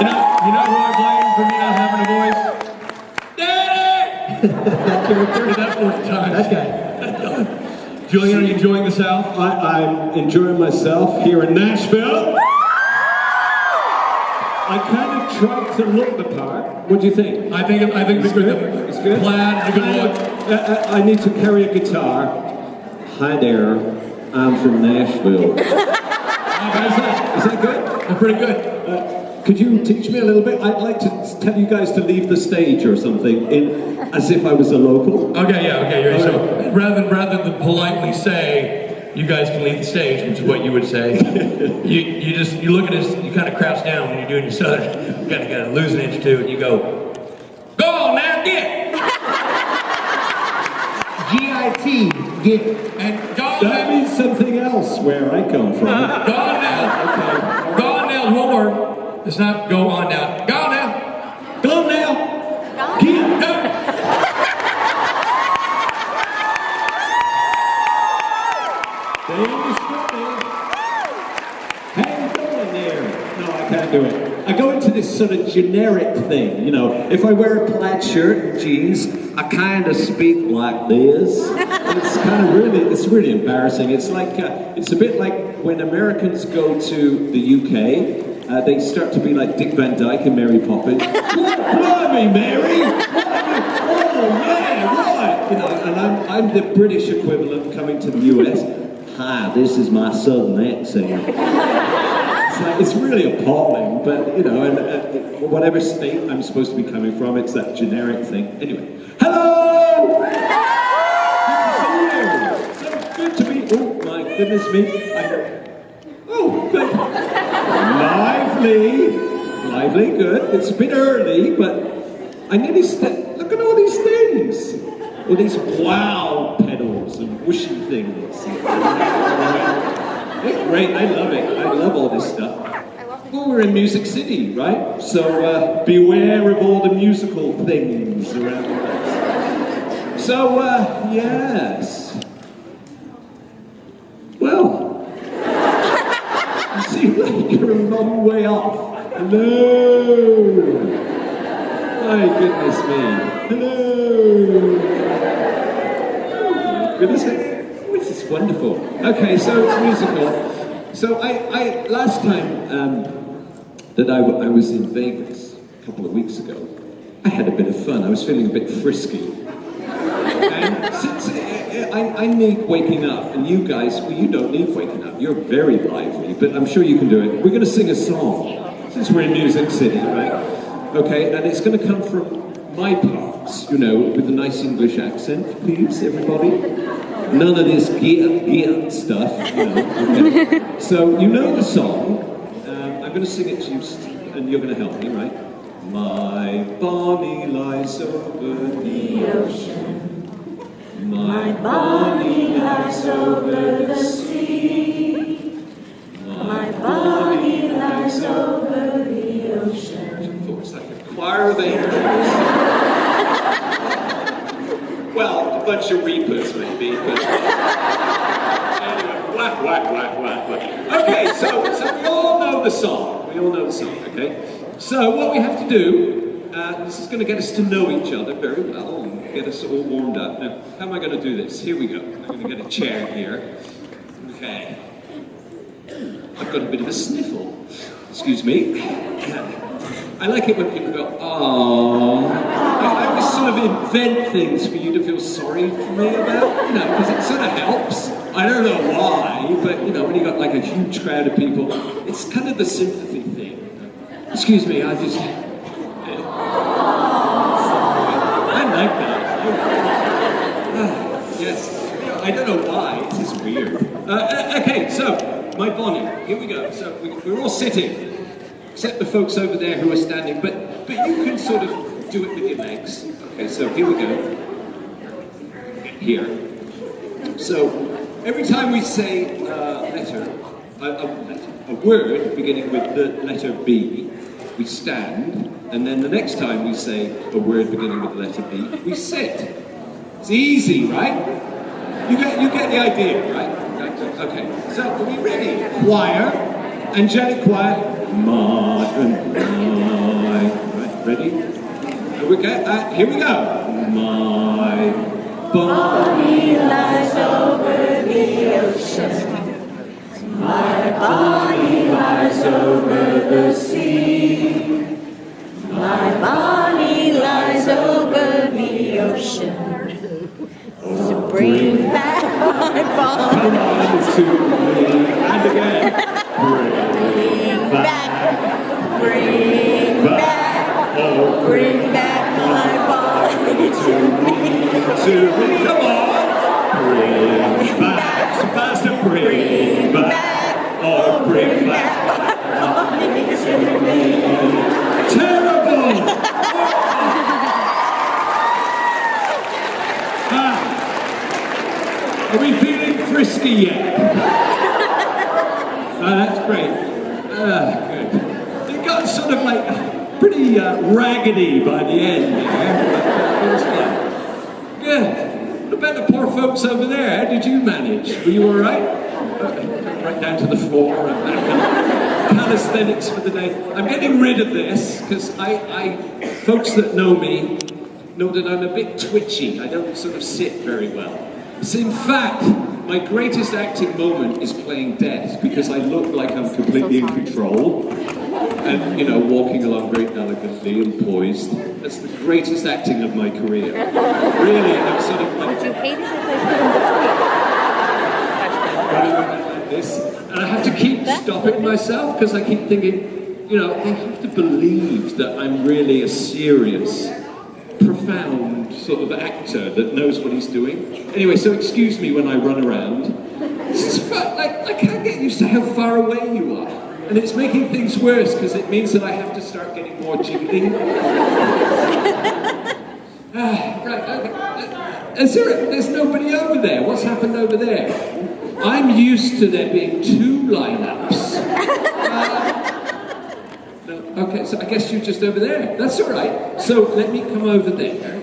You know who I blame for me not having a voice? Daddy! Can we heard that 4th time? That guy. Julian, are you enjoying the South? I'm enjoying myself here in Nashville. I kind of tried to look the part. What do you think? I think it's good. It's good. Plaid, a good look. I need to carry a guitar. Hi there, I'm from Nashville. Is that good? That's pretty good. Could you teach me a little bit? I'd like to tell you guys to leave the stage or something, as if I was a local. Okay. So rather than politely say, you guys can leave the stage, which is what you would say. you look at us, you kind of crouch down when you're doing your southern. You kind of lose an inch or two, and you go on now, get. G-I-T, get. And go on That now. means something else where I come from. Go on now. Go on now is one word. It's not go on now. Go on now. Go on now. Get. Go. They understood me. How you doing there? No, I can't do it. I go into this sort of generic thing, you know. If I wear a plaid shirt and jeans, I kind of speak like this. It's really embarrassing. It's like, it's a bit like when Americans go to the UK, they start to be like Dick Van Dyke and Mary Poppins. Blimey, Mary! Oh, yeah, right! You know, and I'm the British equivalent coming to the US. Hi, this is my southern accent. It's really appalling, but you know, and whatever state I'm supposed to be coming from, it's that generic thing. Anyway, hello! Good to see you. So good to be. Oh my goodness me! Good. Lively, good. It's a bit early, but I nearly look at all these things. All these wow pedals and whooshy things. They're great, I love it. I love all this stuff. Well, we're in Music City, right? So beware of all the musical things around the place. So, yes. Well, you seem like you're a long way off. Hello. My goodness me. Hello. Goodness me. Oh, this is wonderful. Okay, so it's musical. So I last time that I was in Vegas a couple of weeks ago, I had a bit of fun. I was feeling a bit frisky. And since I need waking up, and you guys, well, you don't need waking up. You're very lively, but I'm sure you can do it. We're going to sing a song, since we're in Music City, right? Okay, and it's going to come from my parts, you know, with a nice English accent, please, everybody. None of this get stuff, you know. Okay. So, you know the song. I'm going to sing it to you, and you're going to help me, right? My Bonnie lies over the ocean. My Bonnie lies over the sea. My Bonnie lies over the ocean. It's like a choir of angels. Well, a bunch of reapers, maybe. But anyway, whack, whack, whack, whack, whack. Okay, so we all know the song. We all know the song, okay? So what we have to do, this is going to get us to know each other very well and get us all warmed up. Now, how am I going to do this? Here we go. I'm going to get a chair here. Okay. I've got a bit of a sniffle. Excuse me. I like it when people go, "Aww." I always sort of invent things for you to feel sorry for me about, you know, because it sort of helps. I don't know why, but, you know, when you got like a huge crowd of people, it's kind of the sympathy thing. Excuse me, I just... I like that. Yes. I don't know why, it's just weird. Okay, so, my Bonnie, here we go. So, we're all sitting. Except the folks over there who are standing, but you can sort of do it with your legs. Okay, so here we go. Here. So every time we say a word beginning with the letter B, we stand, and then the next time we say a word beginning with the letter B, we sit. It's easy, right? You get the idea, right? Okay. So are we ready? Choir, angelic choir. Ma, Okay, here we go. My body lies over the ocean. My body lies over the sea. My body lies over the ocean. So bring back my body. Come on to me. And again. Bring back. Bring back. Oh, Bring back my body to me. to me. Come on. Bring back. So faster. Bring back. Oh, bring back. Body to me. Terrible. Are we feeling frisky yet? That's great. Good. It got sort of like pretty raggedy by the end there. It was fun. Good. What about the poor folks over there? How did you manage? Were you all right? Right down to the floor. Calisthenics for the day. I'm getting rid of this because folks that know me know that I'm a bit twitchy. I don't sort of sit very well. So in fact, my greatest acting moment is playing death because I look like I'm completely in control and, you know, walking along very elegantly and poised. That's the greatest acting of my career. Really, I'm sort of like... Would you hate it if I put like this, and I have to keep stopping myself because I keep thinking, you know, they have to believe that I'm really a serious, profound sort of actor that knows what he's doing. Anyway, so excuse me when I run around. This is fun. Like, I can't get used to how far away you are. And it's making things worse because it means that I have to start getting more jiggly. Right, okay. There's nobody over there. What's happened over there? I'm used to there being two lineups. No, okay, so I guess you're just over there. That's all right. So let me come over there.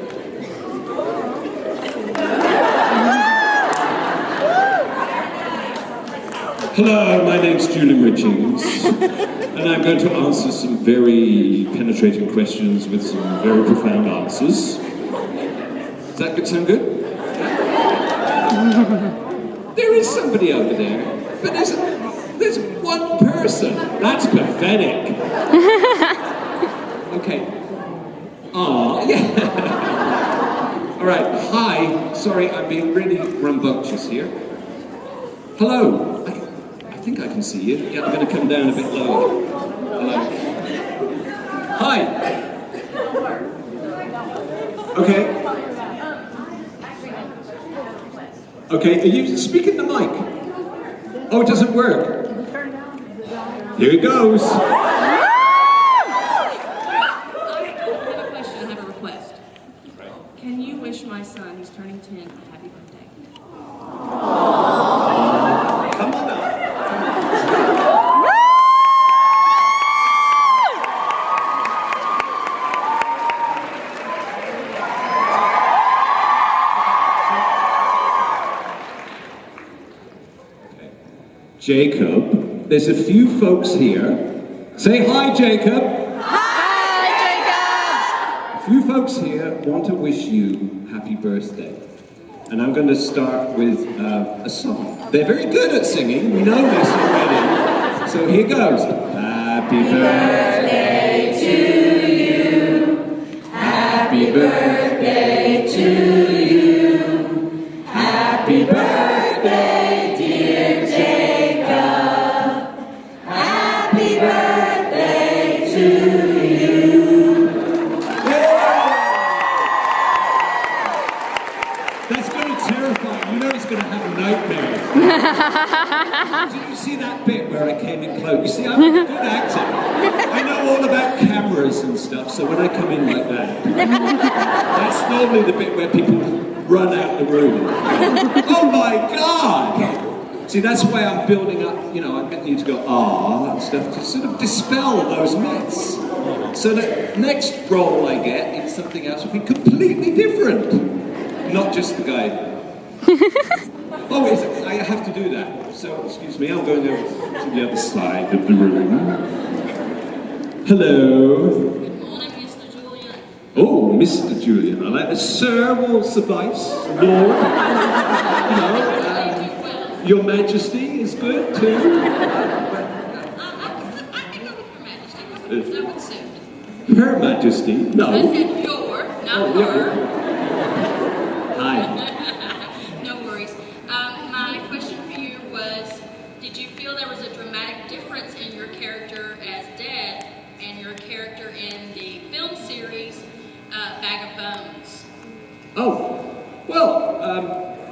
Hello, my name's Julian Richings, and I'm going to answer some very penetrating questions with some very profound answers. Does that sound good? There is somebody over there, but there's one person. That's pathetic. Okay. Yeah. All right. Hi. Sorry, I'm being really rambunctious here. Hello. I think I can see you. Yeah, I'm going to come down a bit lower. Hello. Hi. Okay. Okay, are you speaking the mic? Oh, it doesn't work. Here it goes. I have a question, I have a request. Can you wish my son, who's turning 10, a happy birthday? Come on up. Jacob, there's a few folks here. Say hi, Jacob. Hi, Jacob! A few folks here want to wish you happy birthday. And I'm going to start with a song. They're very good at singing, we know this already. So here goes. Happy birthday to you. Happy birthday to you. Happy birthday, dear Jacob. Happy birthday to you. That's going to terrify you. You know he's going to have a nightmare. Did you see that bit where I came in close? You see, I'm a good actor. I know all about cameras and stuff, so when I come in like that, that's normally the bit where people run out the room. Oh my God! See, that's why I'm building up, you know, I'm getting you to go, ah, and stuff, to sort of dispel those myths. So the next role I get in something else will be completely different. Not just the guy. Oh, I have to do that. So, excuse me, I'm going over to the other side of the room. Hello. Good morning, Mr. Julian. Oh, Mr. Julian, I like Sir will suffice. Lord, you know, Your Majesty is good too. I can go with Your Majesty. That would suit. Her Majesty? No. I said your, not her. Hi. No worries. My question for you was, did you feel there was a dramatic difference in your character as Dad and your character in the film series Bag of Bones? Oh, well,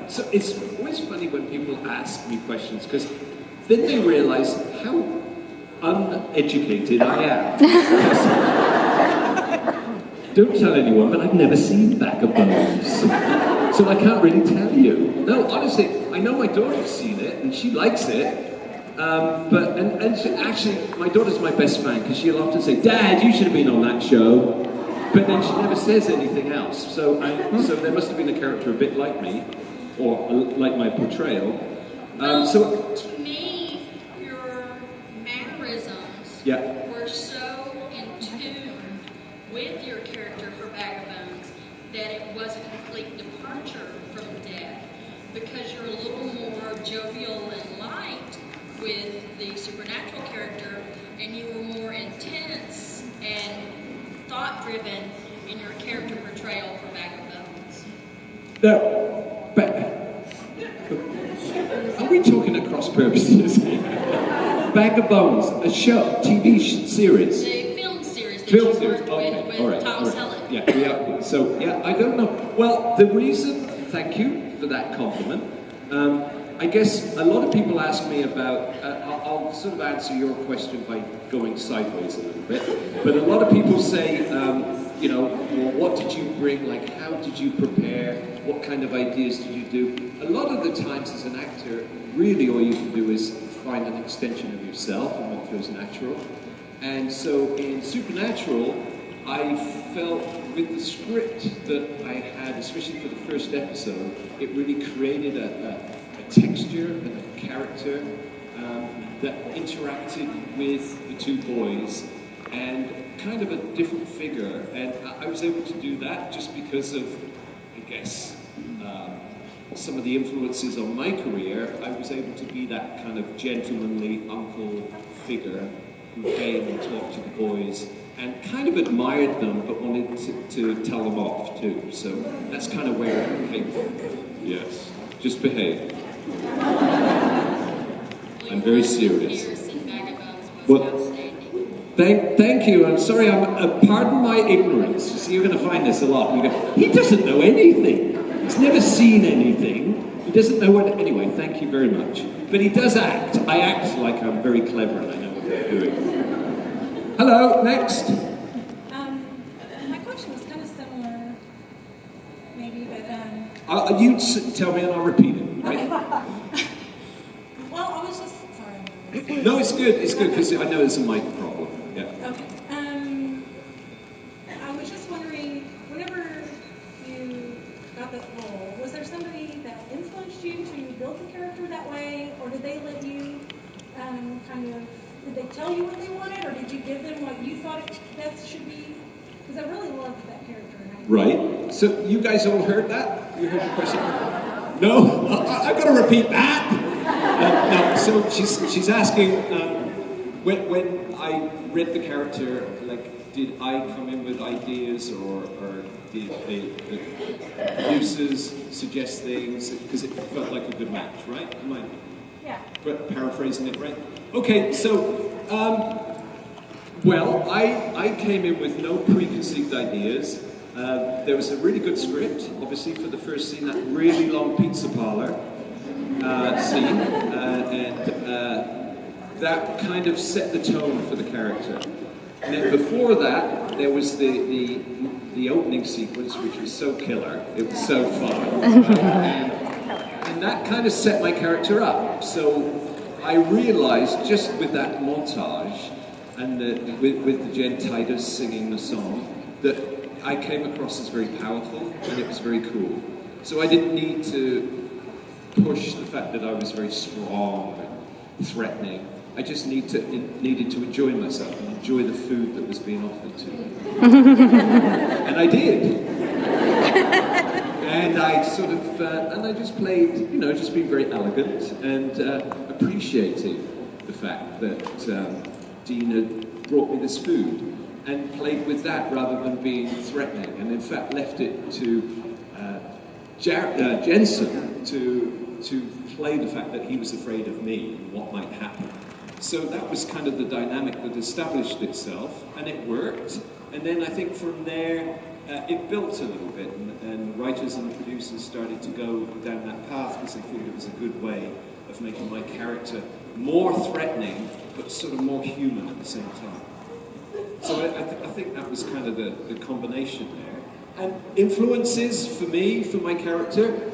so it's always funny when people ask me questions because then they realize how uneducated I am. Don't tell anyone, but I've never seen Bag of Bones, so I can't really tell you. No, honestly, I know my daughter's seen it and she likes it. But actually, my daughter's my best fan because she'll often say, "Dad, you should have been on that show," but then she never says anything else. So there must have been a character a bit like me, or like my portrayal. To me, your mannerisms Yeah. were so in tune with your character for Bag of Bones that it was a complete departure from Dad, because you're a little more jovial and light with the supernatural character, and you were more intense and thought-driven in your character portrayal for Bag of Bones. No, but are we talking at cross purposes? Bag of Bones, a show, TV series. The film series that Film you series, worked okay, with all right, Tom all right. Selleck. Yeah, so I don't know. Well, the reason, thank you for that compliment. I guess a lot of people ask me about, I'll sort of answer your question by going sideways a little bit, but a lot of people say, you know, well, what did you bring, like how did you prepare, what kind of ideas did you do? A lot of the times as an actor, really all you can do is find an extension of yourself and what feels natural. And so in Supernatural, I felt with the script that I had, especially for the first episode, it really created a texture and a character that interacted with the two boys and kind of a different figure. And I was able to do that just because of, I guess, some of the influences on my career. I was able to be that kind of gentlemanly uncle figure who came and talked to the boys and kind of admired them but wanted to tell them off too. So that's kind of where it came from. Yes, just behave. I'm very serious. Well, thank you. I'm sorry. Pardon my ignorance. So you're going to find this a lot. You go, he doesn't know anything. He's never seen anything. He doesn't know what. Anyway, thank you very much. But he does act. I act like I'm very clever and I know what I'm doing. Hello. Next. My question was kind of similar, maybe, but You tell me and I'll repeat it. Right? well, I was just sorry. No, it's good. It's good because I know there's a mic problem. Yeah. Okay. I was just wondering, whenever you got that role, was there somebody that influenced you to build the character that way, or did they let you did they tell you what they wanted, or did you give them what you thought that should be? Because I really loved that character. Right. So you guys all heard that? You heard the question? No? I've got to repeat that. No. So she's asking, when I read the character, like, did I come in with ideas or did the producers suggest things? Because it felt like a good match, right? Am I paraphrasing it right? Okay, so, well, I came in with no preconceived ideas. There was a really good script, obviously, for the first scene, that really long pizza parlor scene, and that kind of set the tone for the character. And then before that, there was the opening sequence, which was so killer. It was so fun. And that kind of set my character up. So I realized just with that montage and with the Jen Titus singing the song, that I came across as very powerful and it was very cool. So I didn't need to push the fact that I was very strong and threatening. I just needed to enjoy myself and enjoy the food that was being offered to me. And And I did. And I sort of, and I just played, you know, just being very elegant and appreciating the fact that Dean had brought me this food and played with that rather than being threatening, and in fact left it to Jensen to play the fact that he was afraid of me and what might happen. So that was kind of the dynamic that established itself, and it worked. And then I think from there, it built a little bit, and writers and producers started to go down that path because they thought it was a good way of making my character more threatening, but sort of more human at the same time. So I think that was kind of the combination there. And influences for me, for my character,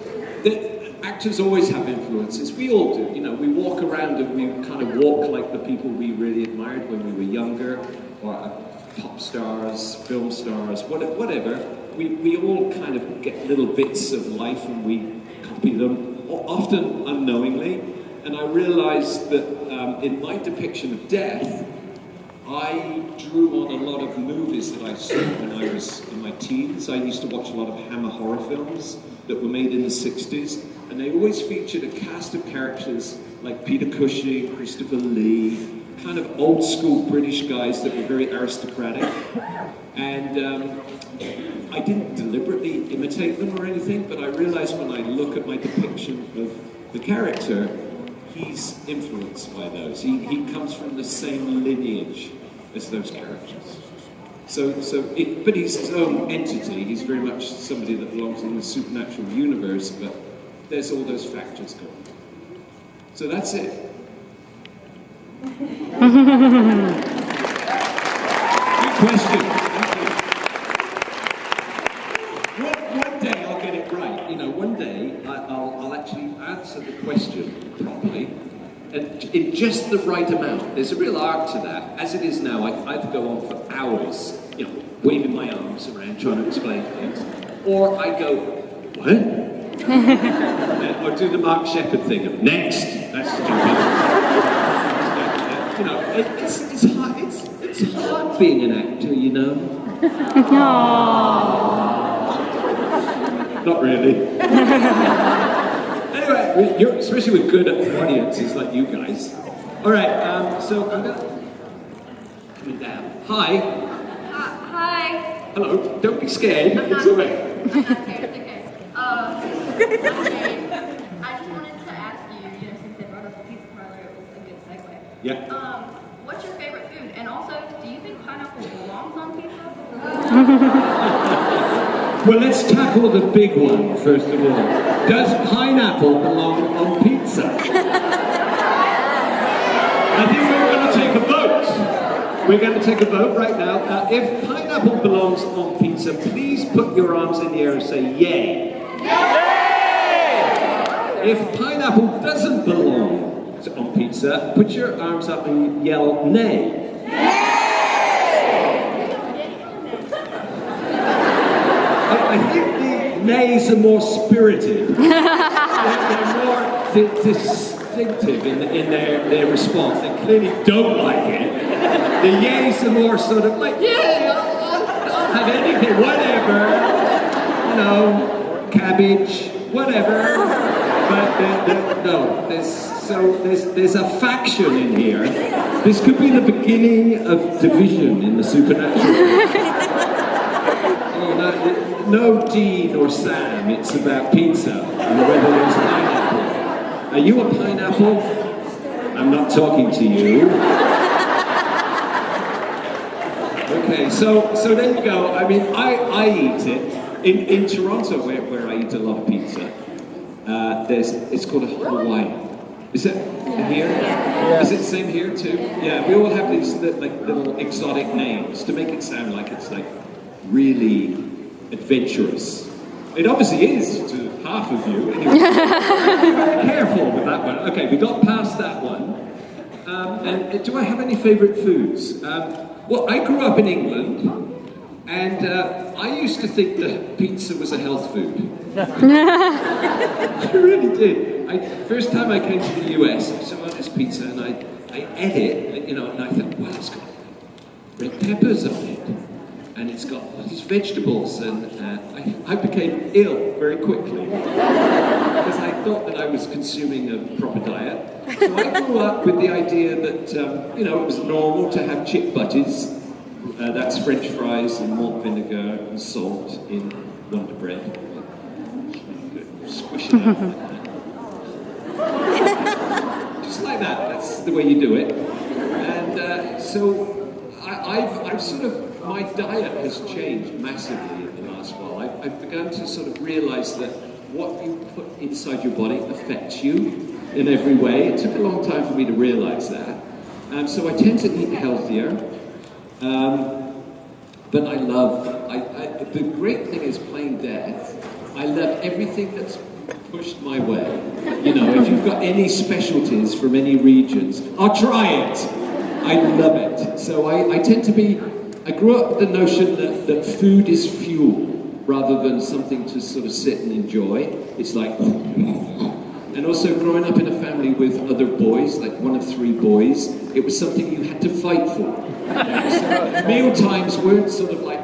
actors always have influences. We all do. You know, we walk around and we kind of walk like the people we really admired when we were younger, or pop stars, film stars, whatever. We all kind of get little bits of life and we copy them, often unknowingly. And I realized that in my depiction of death, I drew on a lot of movies that I saw when I was in my teens. I used to watch a lot of Hammer horror films that were made in the 60s, and they always featured a cast of characters like Peter Cushing, Christopher Lee, kind of old school British guys that were very aristocratic. And I didn't deliberately imitate them or anything, but I realized when I look at my depiction of the character, he's influenced by those. He comes from the same lineage as those characters. But he's his own entity. He's very much somebody that belongs in the supernatural universe, but there's all those factors going on. So that's it. Good question. One day I'll get it right. You know, one day I'll actually answer the question properly, and in just the right amount. There's a real art to that. As it is now, I either go on for hours, you know, waving my arms around trying to explain things, or I go, what? Or do the Mark Sheppard thing of next. That's stupid. You know, it's hard being an actor, you know. Not really. Anyway, especially with good audiences like you guys. All right, so I'm coming down. Hi. Hi. Hello. Don't be scared. It's all right. I'm not scared, it's okay. I just wanted to ask you, since they brought up the pizza parlor, it was a good segue. Yeah. What's your favorite food? And also, do you think pineapple belongs on pizza? Well, let's tackle the big one first of all. Does pineapple belong on pizza? I think we're going to take a vote. We're going to take a vote right now. If pineapple belongs on pizza, please put your arms in the air and say yay. If pineapple doesn't belong on pizza, put your arms up and yell nay. I think the nays are more spirited. They're more distinctive in their response. They clearly don't like it. The yays are more sort of like, yeah, I'll have anything, whatever. You know, cabbage, whatever. But no, there's a faction in here. This could be the beginning of division in the supernatural. No Dean or Sam, it's about pizza and whether there's pineapple. Are you a pineapple? I'm not talking to you. Okay, so there you go. I mean, I eat it. In Toronto, where I eat a lot of pizza, it's called a Hawaiian. Is it here? Yeah. Is it the same here too? Yeah, we all have these like little exotic names to make it sound like it's like really adventurous. It obviously is to half of you. Anyway, be very careful with that one. Okay, we got past that one. And do I have any favourite foods? Well, I grew up in England, and I used to think that pizza was a health food. I really did. First time I came to the US, I saw this pizza, and I ate it, and I thought, wow, it's got red peppers on it. And it's got all these vegetables, and I became ill very quickly because I thought that I was consuming a proper diet. So I grew up with the idea that you know, it was normal to have chip butties. That's French fries and malt vinegar and salt in Wonder Bread. Squish it out like that. Just like that. That's the way you do it. And so I've sort of, my diet has changed massively in the last while. I've begun to sort of realize that what you put inside your body affects you in every way. It took a long time for me to realize that. So I tend to eat healthier. But I love, the great thing is playing death. I love everything that's pushed my way. You know, if you've got any specialties from any regions, I'll try it. I love it. So I tend to be, I grew up with the notion that food is fuel rather than something to sort of sit and enjoy. It's like, and also growing up in a family with other boys, like one of 3 boys, it was something you had to fight for. So meal times weren't sort of like,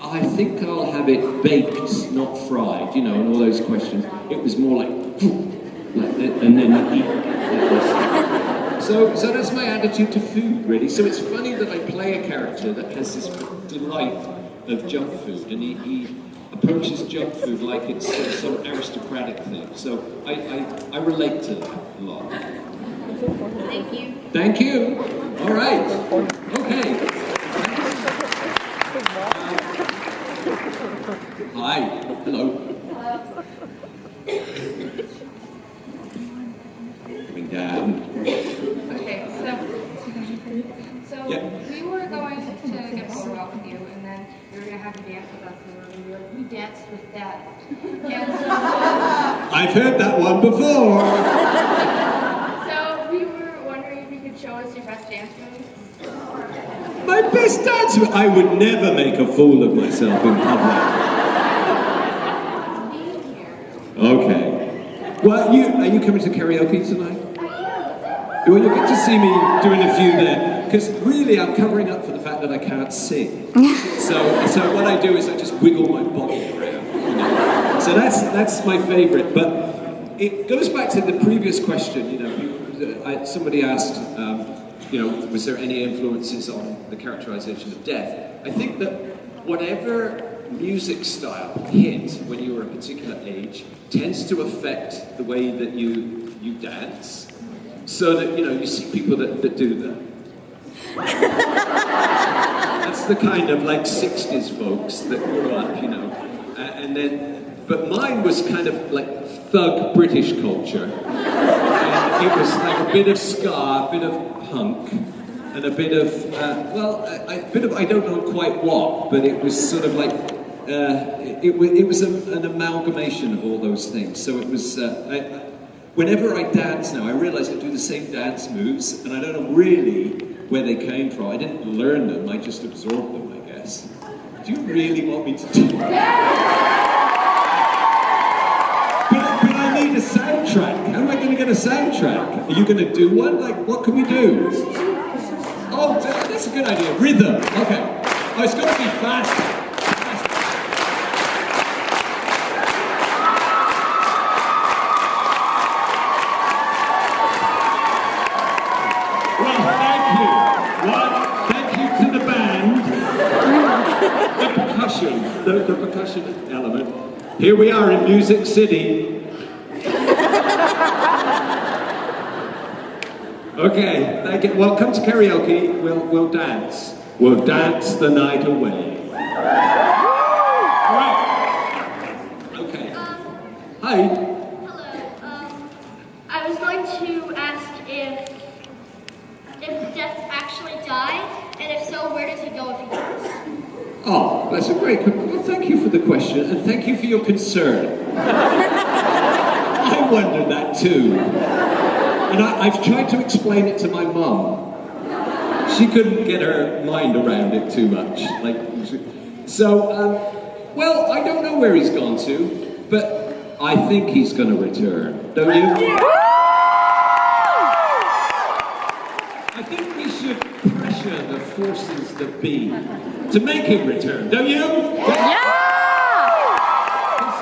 I think I'll have it baked, not fried, you know, and all those questions. It was more like and then you eat. So that's my attitude to food, really. So it's funny that I play a character that has this delight of junk food, and he approaches junk food like it's some aristocratic thing. So I relate to that a lot. Thank you. Thank you. All right. Okay. Hi. Hello. Coming down. Okay, so Yeah. we were going to get a photo op with you, and then we were going to have you dance with us, and we were like, we danced with Dad. And so, I've heard that one before. so we were wondering if you could show us your best dance moves. My best dance. I would never make a fool of myself in public. Okay. Well, are you coming to karaoke tonight? Well, you'll get to see me doing a few there, because really I'm covering up for the fact that I can't sing. So what I do is I just wiggle my body around. You know? So that's my favourite. But it goes back to the previous question. You know, somebody asked, you know, was there any influences on the characterization of death? I think that whatever music style hit when you were a particular age tends to affect the way that you dance. So that, you know, you see people that do that. That's the kind of like 60s folks that grew up, you know. And then, but mine was kind of like thug British culture. And it was like a bit of ska, a bit of punk, and a bit of, I don't know quite what, but it was sort of like, it was an amalgamation of all those things. So it was, whenever I dance now, I realize I do the same dance moves, and I don't know really where they came from. I didn't learn them, I just absorbed them, I guess. Do you really want me to do that? But I need a soundtrack. How am I going to get a soundtrack? Are you going to do one? Like, what can we do? Oh, that's a good idea. Rhythm. Okay. Oh, it's got to be fast. The percussion element. Here we are in Music City. Okay, thank you. Well, come to karaoke. We'll dance. We'll dance the night away. Right. Okay. Hi. Hello. I was going to ask if Death actually died, and if so, where does he go if he dies? Oh, that's a great question. Well, thank you for the question, and thank you for your concern. I wondered that too. And I've tried to explain it to my mum. She couldn't get her mind around it too much. Well, I don't know where he's gone to, but I think he's going to return. Don't you? I think we should pressure the forces that be to make him return, don't you?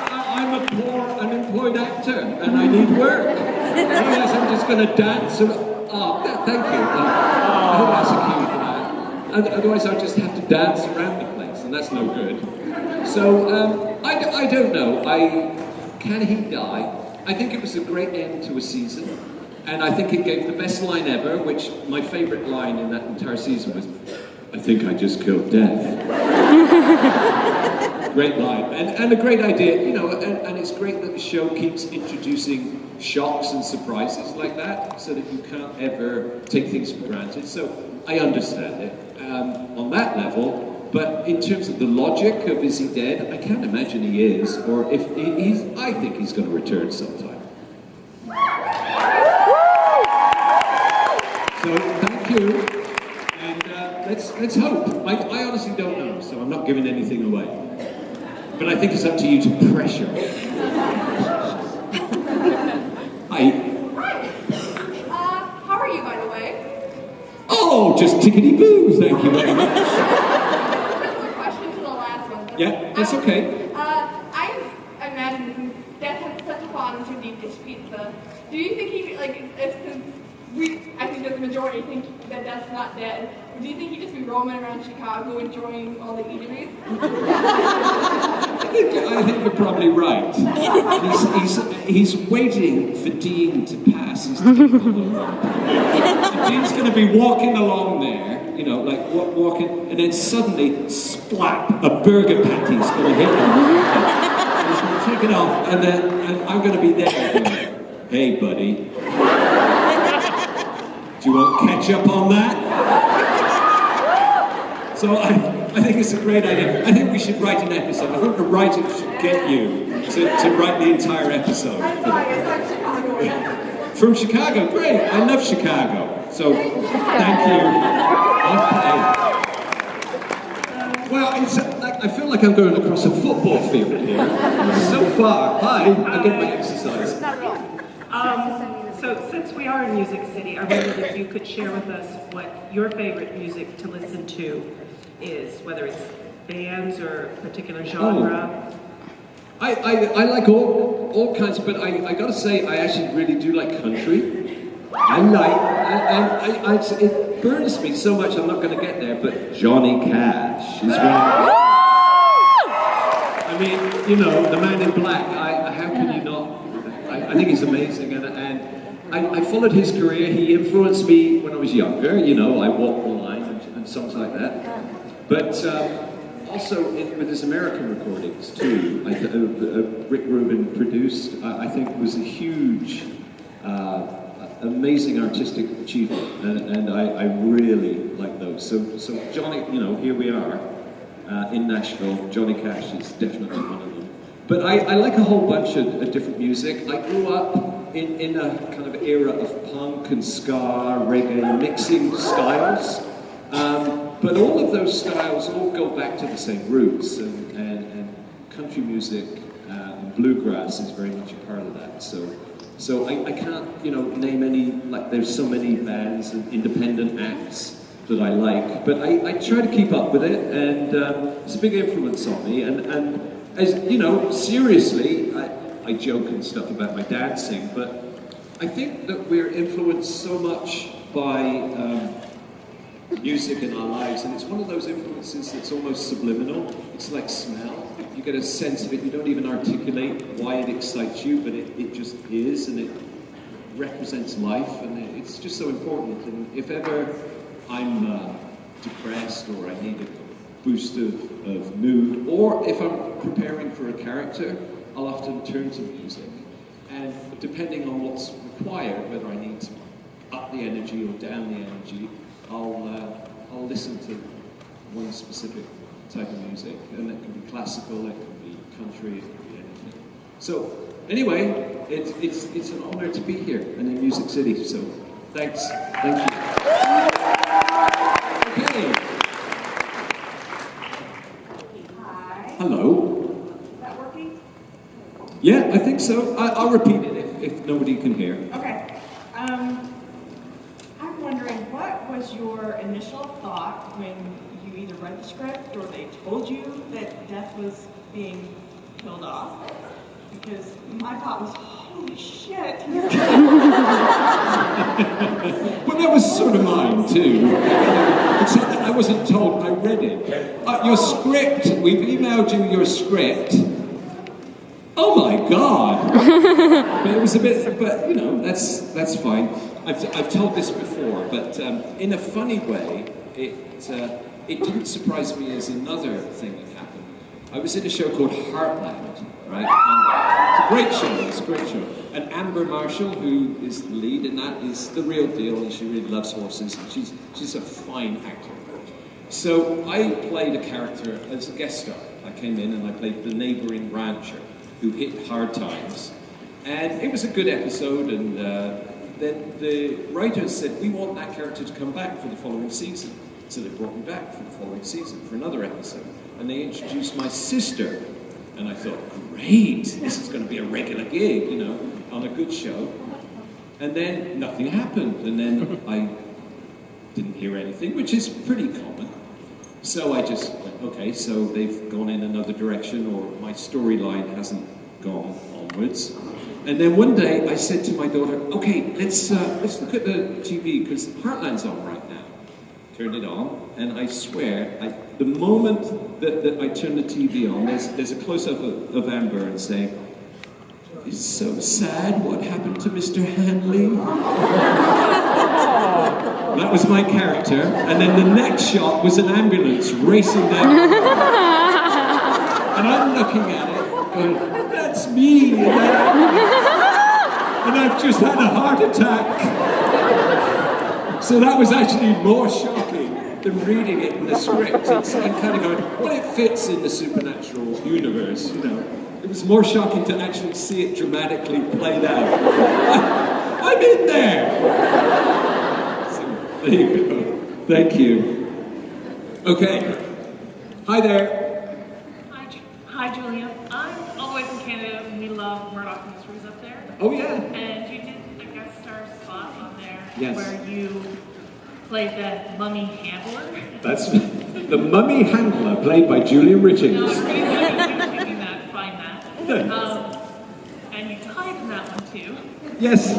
I'm a poor, unemployed actor, and I need work. Otherwise, I'm just going to dance. Oh, thank you. I think that's a cue for that. Otherwise, I'll just have to dance around the place, and that's no good. So, I don't know. Can he die? I think it was a great end to a season, and I think it gave the best line ever, which my favorite line in that entire season was, "I think I just killed death." Great line, and a great idea, you know, and it's great that the show keeps introducing shocks and surprises like that, so that you can't ever take things for granted. So I understand it on that level. But in terms of the logic of is he dead, I can't imagine he is, or if he's, I think he's going to return sometime. So thank you, and let's hope. I honestly don't know, so I'm not giving anything away. But I think it's up to you to pressure. Hi. How are you, by the way? Oh, just tickety-boo, thank you very much. Yeah, that's okay. I imagine Death has such a bond to deep dish pizza. Do you think he, like, since I think the majority think that Death's not dead, do you think he'd just be roaming around Chicago enjoying all the eateries? I think you're probably right. He's waiting for Dean to pass his ticket. Dean's going to be walking along there, you know, like walking, and then suddenly, splat, a burger patty's going to hit him. He's going to take it off, and I'm going to be there going, "Hey, buddy. Do you want ketchup on that?" So I think it's a great idea. I think we should write an episode. I think the writer should get you to write the entire episode. I'm sorry, it's like Chicago. From Chicago, great. I love Chicago. So, thank you. Okay. Well, it's like I feel like I'm going across a football field here. So far, I get my exercise. So since we are in Music City, I wondered if you could share with us what your favorite music to listen to is, whether it's bands or a particular genre. I like all kinds, but I gotta say, I actually really do like country. It burns me so much, I'm not gonna get there, but Johnny Cash is one of the... I mean, you know, the Man in Black, how can you not? I think he's amazing, and I followed his career. He influenced me when I was younger, you know, I Walk the Line and songs like that. But also with his American recordings too, Rick Rubin produced, I think was a huge, amazing artistic achievement, and I really like those. So Johnny, you know, here we are in Nashville. Johnny Cash is definitely one of them. But I like a whole bunch of different music. I grew up in a kind of era of punk and ska, reggae, mixing styles. But all of those styles all go back to the same roots, and country music and bluegrass is very much a part of that. So I can't, you know, name any, like there's so many bands and independent acts that I like, but I try to keep up with it, and it's a big influence on me, and as you know, seriously, I joke and stuff about my dancing, but I think that we're influenced so much by music in our lives, and it's one of those influences that's almost subliminal. It's like smell. You get a sense of it, you don't even articulate why it excites you, but it just is, and it represents life, and it's just so important. And if ever I'm depressed, or I need a boost of mood, or if I'm preparing for a character, I'll often turn to music. And depending on what's required, whether I need to up the energy or down the energy, I'll listen to one specific type of music, and it can be classical, it can be country, it can be anything. So anyway, it's an honor to be here and in Music City. So thanks, thank you. Okay. Hi. Hello. Is that working? Yeah, I think so. I'll repeat it if nobody can hear. Okay. I'm wondering, what was your initial thought when read the script or they told you that Death was being killed off? Because my thought was, holy shit. Well, that was sort of mine too. Except that I wasn't told, I read it. Your script, we've emailed you your script. Oh my God! But it was a bit, but you know, that's fine. I've told this before, but in a funny way, it didn't surprise me as another thing that happened. I was in a show called Heartland, right? And it's a great show. And Amber Marshall, who is the lead in that, is the real deal, and she really loves horses, and she's a fine actor. So I played a character as a guest star. I came in and I played the neighboring rancher who hit hard times. And it was a good episode, and then the writers said, we want that character to come back for the following season. So they brought me back for the following season for another episode. And they introduced my sister. And I thought, great, this is going to be a regular gig, you know, on a good show. And then nothing happened. And then I didn't hear anything, which is pretty common. So I just went, okay, so they've gone in another direction, or my storyline hasn't gone onwards. And then one day I said to my daughter, okay, let's look at the TV, because Heartland's on right now. Turned it on, and I swear, the moment that I turned the TV on, there's a close-up of Amber and saying, it's so sad what happened to Mr. Hanley. That was my character, and then the next shot was an ambulance racing down. And I'm looking at it, going, that's me, and I've just had a heart attack. So that was actually more shocking than reading it in the script and kind of going, well, it fits in the supernatural universe, you know. It was more shocking to actually see it dramatically played out. I'm in there! So, there you go. Thank you. Okay. Hi there. Hi, Julian. I'm all the way from Canada, and we love Murdoch Mysteries up there. Oh, yeah. And you did a guest star spot on there Yes. where you played the mummy handler. That's the mummy handler, played by Julian Richings. No, I'm pretty good at thinking that, find that. And you died in that one too. Yes.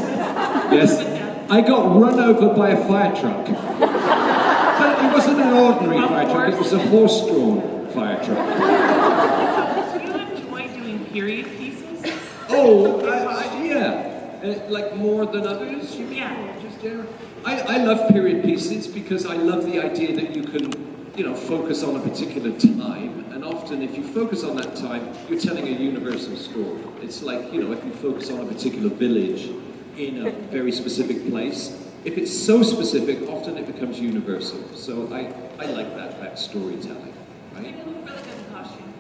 Yes. I got run over by a fire truck. But it wasn't an ordinary fire truck, it was a horse-drawn fire truck. Do you enjoy doing period pieces? Oh, yeah. Like more than others? You mean? Yeah. Just general. I love period pieces because I love the idea that you can, you know, focus on a particular time, and often if you focus on that time, you're telling a universal story. It's like, you know, if you focus on a particular village in a very specific place, if it's so specific, often it becomes universal. So I like that about storytelling, right? You look really good in costume.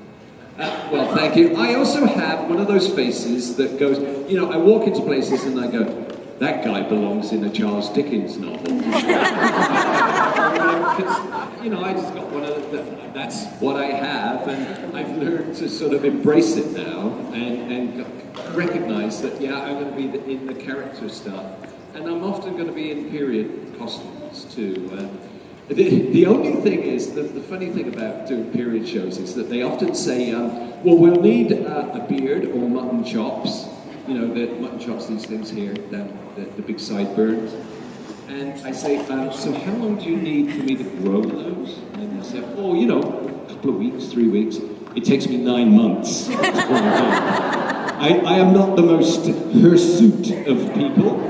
Well, thank you. I also have one of those faces that goes, you know, I walk into places and I go, that guy belongs in a Charles Dickens novel. You know, I just got one of that's what I have, and I've learned to sort of embrace it now and recognize that, yeah, I'm going to be in the character stuff, and I'm often going to be in period costumes too. The only thing is, the funny thing about doing period shows is that they often say, well, we'll need a beard or mutton chops. You know, the mutton chops, these things here, down the big sideburns. And I say, so how long do you need for me to grow those? And they say, oh, you know, a couple of weeks, 3 weeks. It takes me 9 months to grow them. I am not the most hirsute of people.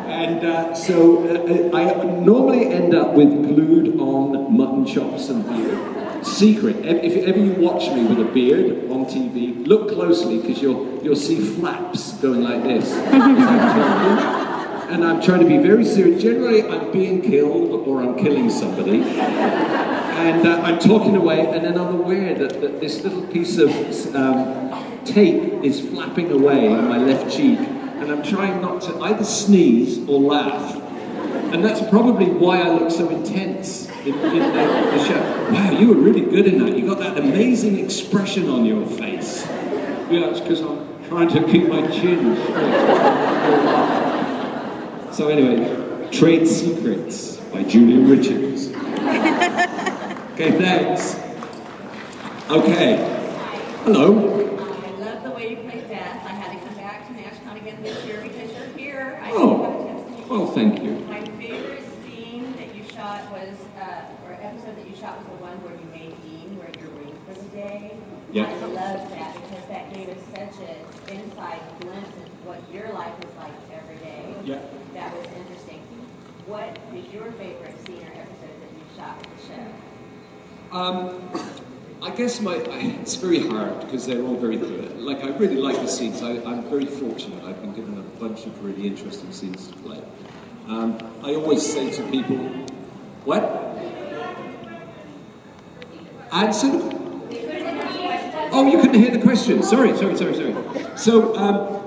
And so I normally end up with glued on mutton chops and beard. Secret. If ever you watch me with a beard on TV, look closely because you'll see flaps going like this. And I'm trying to be very serious. Generally, I'm being killed or I'm killing somebody. And I'm talking away, and then I'm aware that this little piece of tape is flapping away on my left cheek. And I'm trying not to either sneeze or laugh. And that's probably why I look so intense in the show. Wow, you were really good in that. You got that amazing expression on your face. Yeah, it's because I'm trying to keep my chin straight. So anyway, Trade Secrets by Julian Richings. Okay, thanks. Okay. Hello. I love the way you play Death. I had to come back to Nashcon again this year because you're here. I Oh, didn't have a chance to meet you. well, thank you. My favorite scene that you shot was, or episode that you shot was the one where you made Dean wear your ring for the day. Yeah. I loved that because that gave us such an inside glimpse into what your life was like every day. Yeah. That was interesting. What is your favorite scene or episode that you shot with the show? I guess it's very hard because they're all very good. Like, I really like the scenes. I'm very fortunate. I've been given a bunch of really interesting scenes to play. I always say to people, what? Answer? Oh, you couldn't hear the question. Sorry. So,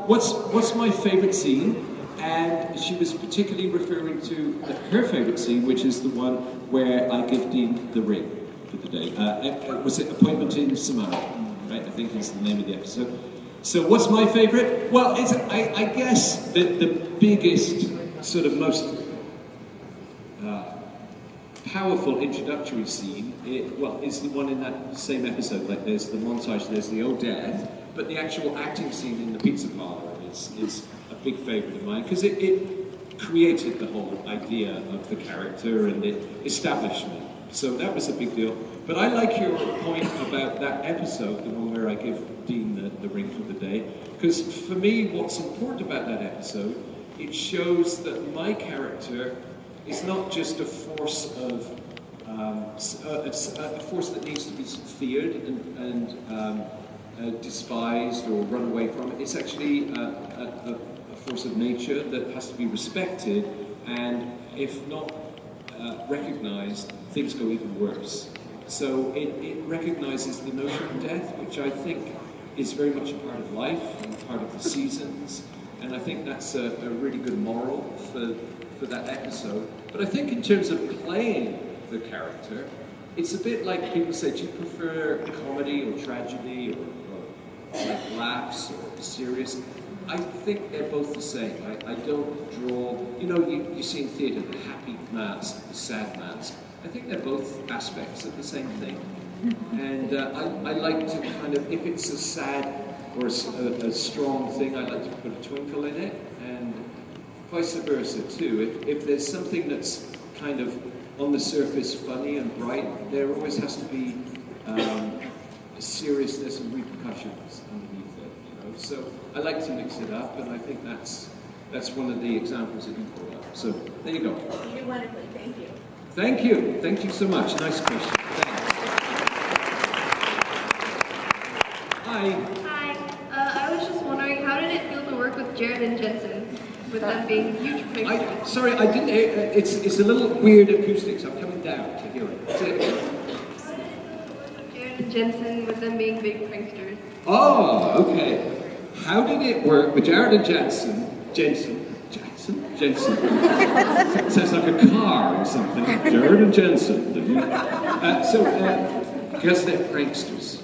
what's my favorite scene? And she was particularly referring to her favorite scene, which is the one where I give Dean the ring for the day. Was it Appointment in Samara? Right, I think is the name of the episode. So what's my favorite? Well, I guess the biggest, sort of most powerful introductory scene, is the one in that same episode. Like, there's the montage, there's the old death, but the actual acting scene in the pizza parlor is a big favorite of mine, because it created the whole idea of the character and it established me. So that was a big deal. But I like your point about that episode, the one where I give Dean the ring for the day, because for me, what's important about that episode, it shows that my character is not just a force of a force that needs to be feared and despised or run away from. It's actually a force of nature that has to be respected, and if not recognized, things go even worse. So it recognizes the notion of death, which I think is very much a part of life and part of the seasons, and I think that's a really good moral for that episode. But I think in terms of playing the character, it's a bit like people say, do you prefer comedy or tragedy or like laughs or serious? I think they're both the same. I don't draw, you see in theatre the happy mask, the sad mask. I think they're both aspects of the same thing. And I like to kind of, if it's a sad or a strong thing, I like to put a twinkle in it, and vice versa too. If there's something that's kind of on the surface funny and bright, there always has to be seriousness and repercussions underneath it. So I like to mix it up, and I think that's one of the examples that you brought up. So there you go. You did wonderfully. Thank you. Thank you. Thank you so much. Nice question. Thanks. Hi. Hi. I was just wondering, how did it feel to work with Jared and Jensen, with them being huge figures? Sorry, I didn't. It's a little weird acoustics. I'm coming down to hear it. Say it again. Jared and Jensen, with them being big pranksters. Oh, okay. How did it work with Jared and Jensen? Sounds like a car or something. Jared and Jensen. Because they're pranksters.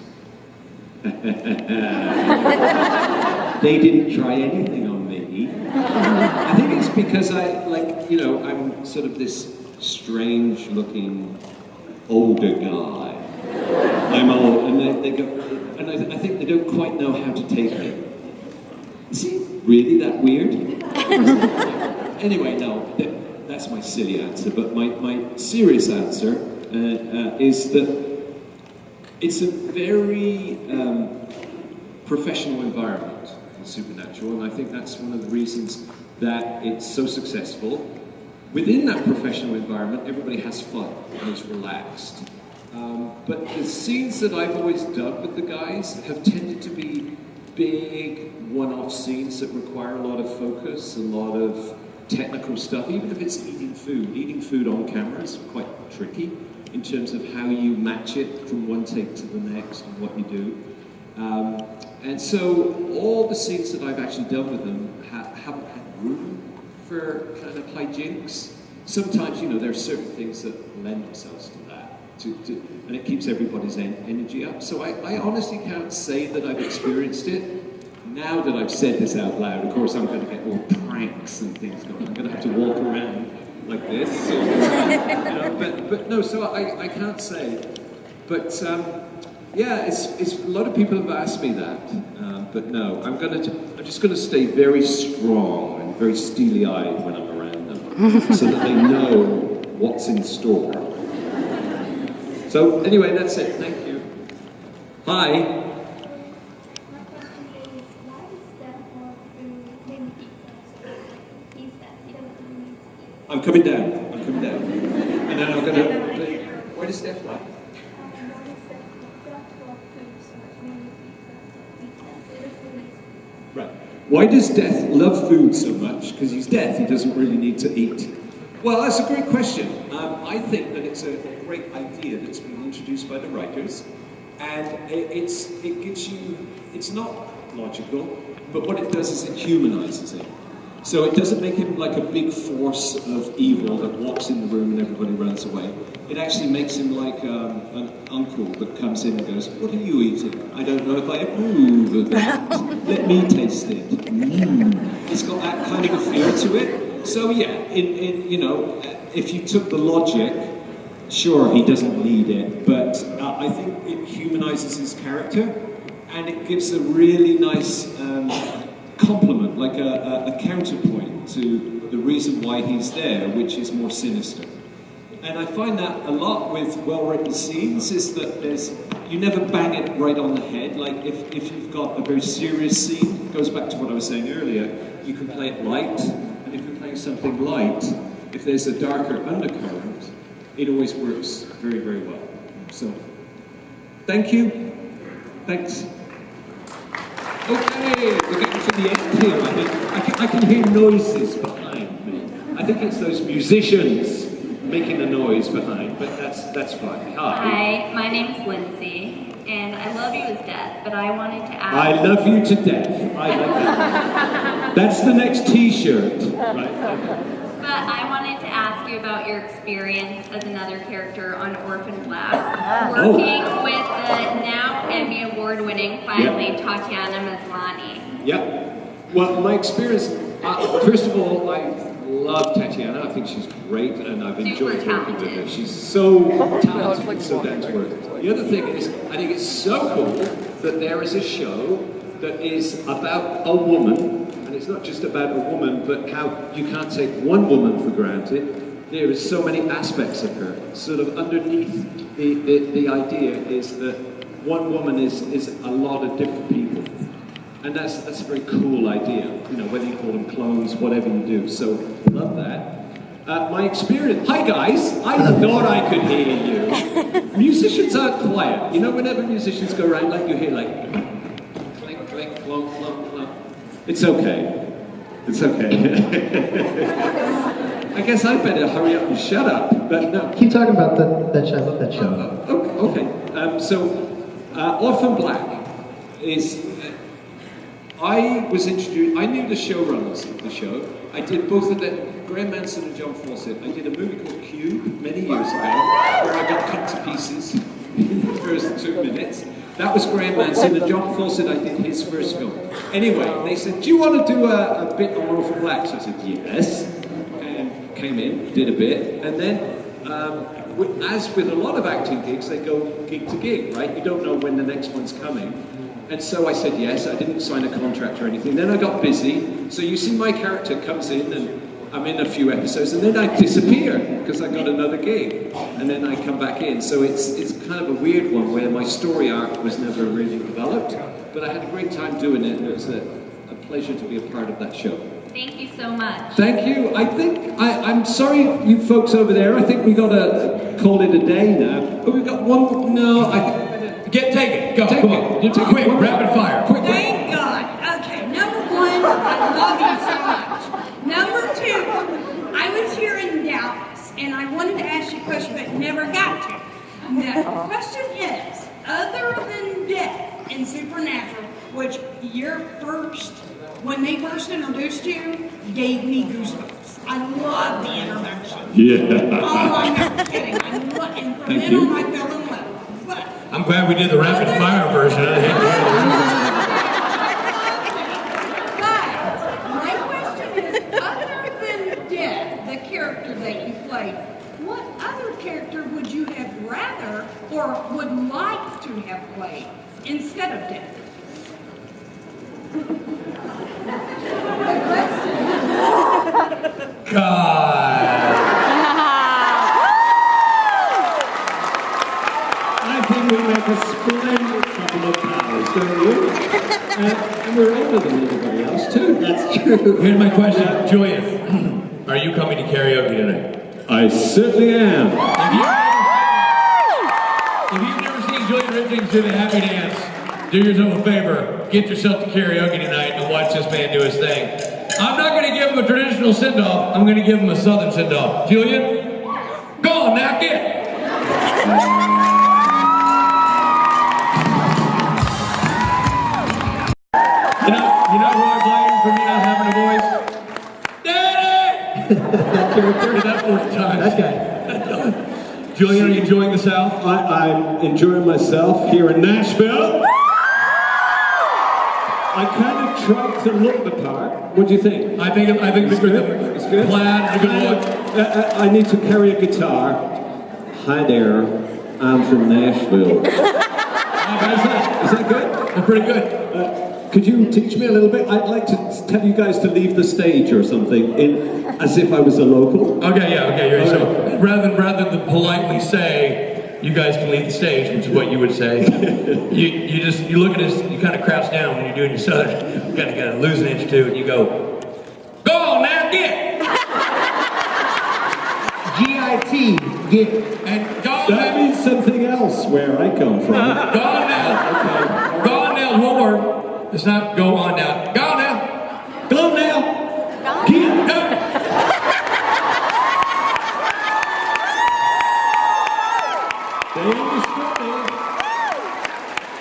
They didn't try anything on me. I think it's because I'm sort of this strange-looking older guy. I'm old, and they go, and I think they don't quite know how to take it. Is he really that weird? Anyway, no, that's my silly answer, but my serious answer is that it's a very professional environment in Supernatural, and I think that's one of the reasons that it's so successful. Within that professional environment, everybody has fun and is relaxed. But the scenes that I've always done with the guys have tended to be big, one-off scenes that require a lot of focus, a lot of technical stuff, even if it's eating food. Eating food on camera is quite tricky in terms of how you match it from one take to the next and what you do. And so all the scenes that I've actually done with them haven't had room for kind of hijinks. Sometimes, there are certain things that lend themselves to that, and it keeps everybody's energy up. So I honestly can't say that I've experienced it. Now that I've said this out loud, of course I'm going to get all pranks and things going. I'm going to have to walk around like this. But no, so I can't say But yeah, it's a lot of people have asked me that, but no, I'm just gonna stay very strong and very steely-eyed when I'm around them, so that they know what's in store. So anyway, that's it. Thank you. Hi. My question is, why does Steph want food, maybe pizza? He doesn't really need to eat. I'm coming down. And then I'm gonna. Why does Steph like? Right. Why does Death love food so much? Because he's Death, he doesn't really need to eat. Well, that's a great question. I think that it's a great idea that's been introduced by the writers, and it gives you, it's not logical, but what it does is it humanizes him. So it doesn't make him like a big force of evil that walks in the room and everybody runs away. It actually makes him like an uncle that comes in and goes, "What are you eating? I don't know if I approve of that. Let me taste it." It's got that kind of a feel to it. So yeah, you know, if you took the logic, sure, he doesn't need it, but I think it humanizes his character, and it gives a really nice compliment, like a counterpoint to the reason why he's there, which is more sinister. And I find that a lot with well-written scenes, is that you never bang it right on the head. Like if you've got a very serious scene, it goes back to what I was saying earlier, you can play it light, and if you're playing something light, if there's a darker undercurrent, it always works very, very well. So, thank you. Thanks. Okay, we're getting to the end here, I think. I can hear noises behind me. I think it's those musicians making a noise behind, but that's fine. Hi, my name's Lindsay, and I love you as Death, but I wanted to ask... I love you to death. I love that. That's the next t-shirt. Right. But I wanted to ask you about your experience as another character on Orphan Black, working with the now Emmy Award-winning finally Tatiana Maslany. Yeah. Well, my experience, first of all, I love Tatiana. I think she's great, and I've enjoyed working with her. She's so talented and so down to earth. The other thing is, I think it's so cool that there is a show that is about a woman, and it's not just about a woman, but how you can't take one woman for granted. There is so many aspects of her. Sort of underneath the idea is that one woman is a lot of different people. And that's a very cool idea, you know, whether you call them clones, whatever you do. So, love that. My experience, hi guys, I thought I could hear you. Musicians aren't quiet. You know, whenever musicians go around, like you hear like, clink, clink, clunk, clunk, clunk. It's okay. It's okay. I guess I better hurry up and shut up, but no. Keep talking about that show. I love that show. Okay. Orphan Black is... I was introduced, I knew the showrunners of the show. I did both of them, Graham Manson and John Fawcett. I did a movie called Cube many years ago, where I got cut to pieces in the first 2 minutes. That was Graham Manson, and John Fawcett, I did his first film. Anyway, they said, "Do you want to do a bit on Orphan Black?" So I said, "Yes," and came in, did a bit, and then, as with a lot of acting gigs, they go gig to gig, right? You don't know when the next one's coming. And so I said yes, I didn't sign a contract or anything. Then I got busy. So you see my character comes in and I'm in a few episodes and then I disappear because I got another gig. And then I come back in. So it's kind of a weird one where my story arc was never really developed. But I had a great time doing it and it was a pleasure to be a part of that show. Thank you so much. Thank you. I think, I'm sorry you folks over there, I think we got to call it a day now. But we've got one, no, I think... Take it. Go. Come on. You take quick. Rapid fire. Quick. Thank God. Okay. Number one, I love you so much. Number two, I was here in Dallas, and I wanted to ask you a question, but never got to. The question is, other than death and supernatural, which when they first introduced you, gave me goosebumps. I love the introduction. Yeah. Oh, I'm not kidding. I love, and from then on, I fell in love. But I'm glad we did the rapid fire version. But my question is, other than Death, the character that you played, what other character would you have rather or would have played instead of death? God. I think we make a splendid couple of pals, don't you? And we're older than everybody else too. That's true. Here's my question, Julian. Are you coming to karaoke tonight? I certainly am. If you've never seen Julian Richings do the happy dance, do yourself a favor, get yourself to karaoke tonight and watch this man do his thing. I'm not going to give him a traditional send-off, I'm going to give him a southern send-off. Julian, go on now, get. You know who I blame for me not having a voice? Daddy! Is that fourth time? That guy. Julian, are you enjoying the South? I'm enjoying myself here in Nashville. I kind of tried to look the part. What do you think? I think It's good. It's good. Plaid, a good look. I need to carry a guitar. Hi there, I'm from Nashville. Is that good? Well, pretty good. Could you teach me a little bit? I'd like to tell you guys to leave the stage or something, as if I was a local. Okay, yeah, okay. You're so rather than politely say, you guys can leave the stage, which is what you would say. you look at us, you kind of crouch down when you're doing your southern. You gotta lose an inch or two, and you go on now, get. GIT, get. And go on That now. means something else where I come from. Go on now. Okay. Go on now is one word. It's not go on now. Go on now. Go now. Get. Go. They understood me.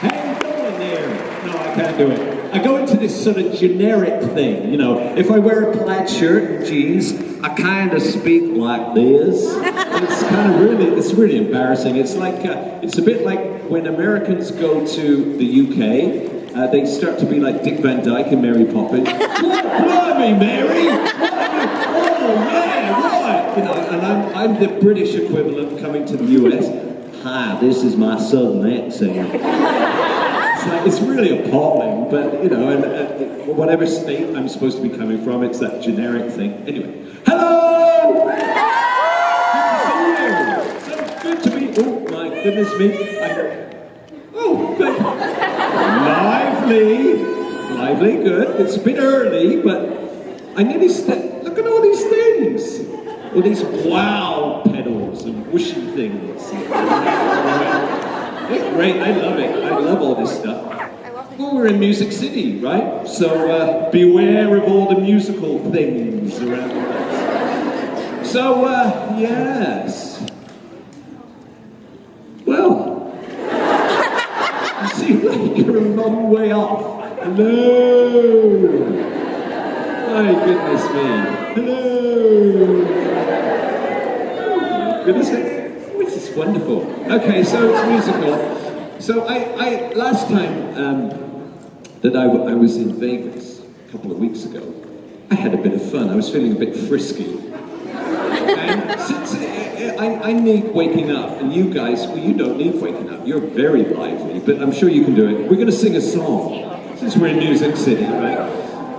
How you going there? No, I can't do it. I go into this sort of generic thing, you know. If I wear a plaid shirt and jeans, I kind of speak like this. It's really embarrassing. It's like, it's a bit like when Americans go to the UK, they start to be like Dick Van Dyke and Mary Poppins. Blimey, Mary! Oh, yeah, right! You know, and I'm the British equivalent coming to the US. Hi, this is my southern accent. It's really appalling, but you know, and whatever state I'm supposed to be coming from, it's that generic thing. Anyway, hello! Good to see you. So good to be. Oh my goodness me! Oh, good. Lively, good. It's a bit early, but I nearly look at all these things. All these wow pedals and whooshy things. They're great, I love it. I love all this stuff. Well, we're in Music City, right? So beware of all the musical things around the place. So, yes. Well, you seem like you're a long way off. Hello. My goodness me. Hello. Goodness, this is wonderful. Okay, so it's musical. So I last time that I was in Vegas a couple of weeks ago, I had a bit of fun. I was feeling a bit frisky. And since I need waking up, and you guys, well, you don't need waking up. You're very lively, but I'm sure you can do it. We're going to sing a song, since we're in Music City, right?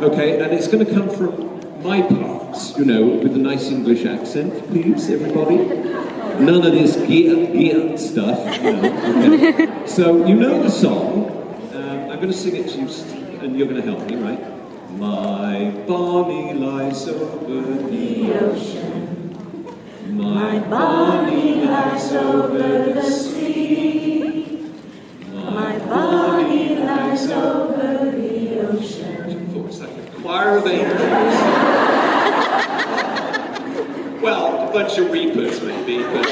Okay, and it's going to come from my parts, you know, with a nice English accent, please, everybody. None of this get stuff, you know. Okay. So, you know the song. I'm going to sing it to you, and you're going to help me, right? My Bonnie lies over the ocean. My Bonnie lies over the sea. My Bonnie lies over the ocean. It's like a choir of angels. Well, a bunch of reapers maybe, but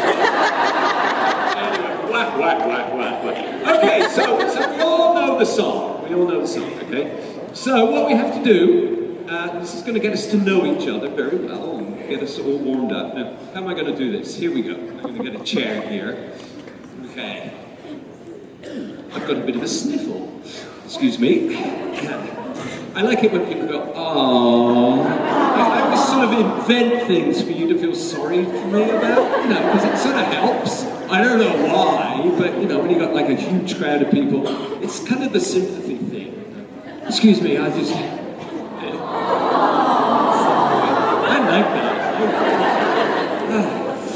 anyway, whack, whack, whack, whack, whack. Okay, so we all know the song. We all know the song, okay? So what we have to do, this is going to get us to know each other very well and get us all warmed up. Now, how am I going to do this? Here we go. I'm going to get a chair here. Okay. I've got a bit of a sniffle. Excuse me. I like it when people go, aww. I always sort of invent things for you to feel sorry for me about, you know, because it sort of helps. I don't know why, but you know, when you got like a huge crowd of people, it's kind of the sympathy thing. Excuse me, I just... I like that.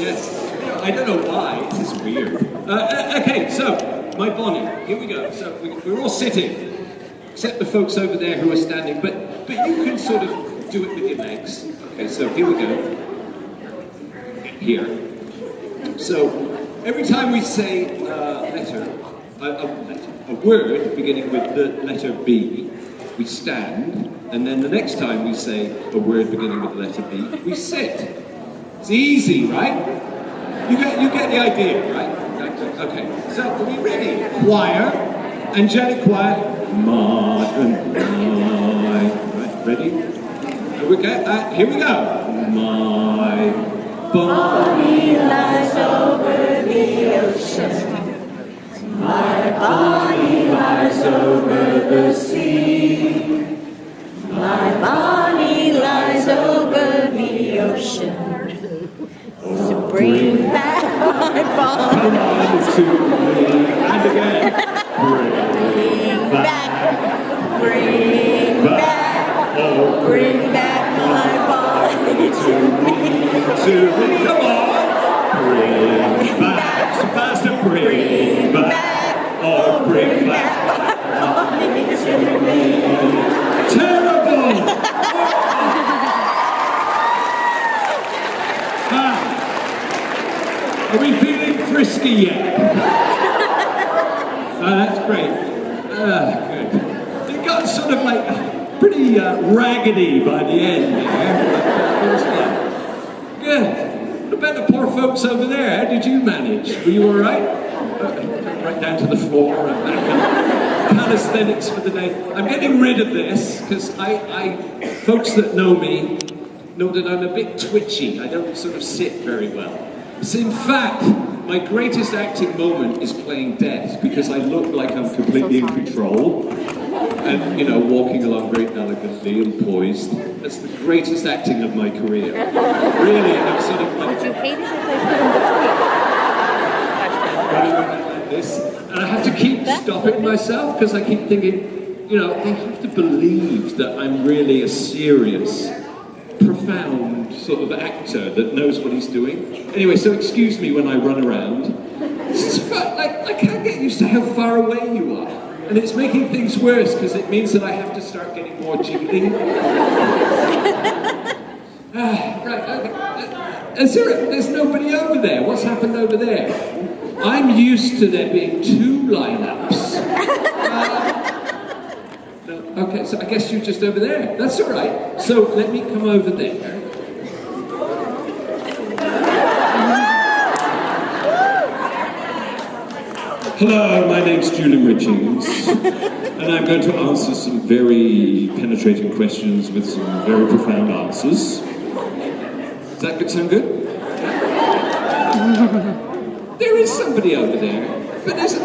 Yes. I don't know why. This is weird. Okay, so, my Bonnie. Here we go. So, we're all sitting. Except the folks over there who are standing. But you can sort of do it with your legs. Okay, so here we go. Here. So, every time we say a word beginning with the letter B, we stand, and then the next time we say a word beginning with the letter B, we sit. It's easy, right? You get the idea, right? Okay, so are we ready? Choir, angelic choir, ma and my. Right, ready? Here we go. My Bonnie lies over the ocean. My Bonnie lies over the sea. My Bonnie lies over the ocean. So bring back my Bonnie to me. And again. Bring back. Oh, bring back my Bonnie to me. Come on. Bring back. So fast and bring back. Oh, bring back my Bonnie to me. Terrible. Are we feeling frisky yet? That's great. Good. It got sort of like pretty raggedy by the end there. It was fun. Good. What about the poor folks over there? How did you manage? Were you all right? Right down to the floor and back and calisthenics for the day. I'm getting rid of this because folks that know me know that I'm a bit twitchy. I don't sort of sit very well. So in fact, my greatest acting moment is playing death because I look like I'm completely in control and, you know, walking along very elegantly and poised. That's the greatest acting of my career. Really, I'm sort of like... Would you hate it if I put in like this? And I have to keep stopping myself because I keep thinking, you know, they have to believe that I'm really a serious, profound sort of actor that knows what he's doing. Anyway, so excuse me when I run around. This is fun. I can't get used to how far away you are. And it's making things worse because it means that I have to start getting more jiggly. Right, okay. There's nobody over there. What's happened over there? I'm used to there being 2 lineups. Okay, so I guess you're just over there. That's all right. So let me come over there. Hello, my name's Julian Richings, and I'm going to answer some very penetrating questions with some very profound answers. Does that sound good? There is somebody over there, but there's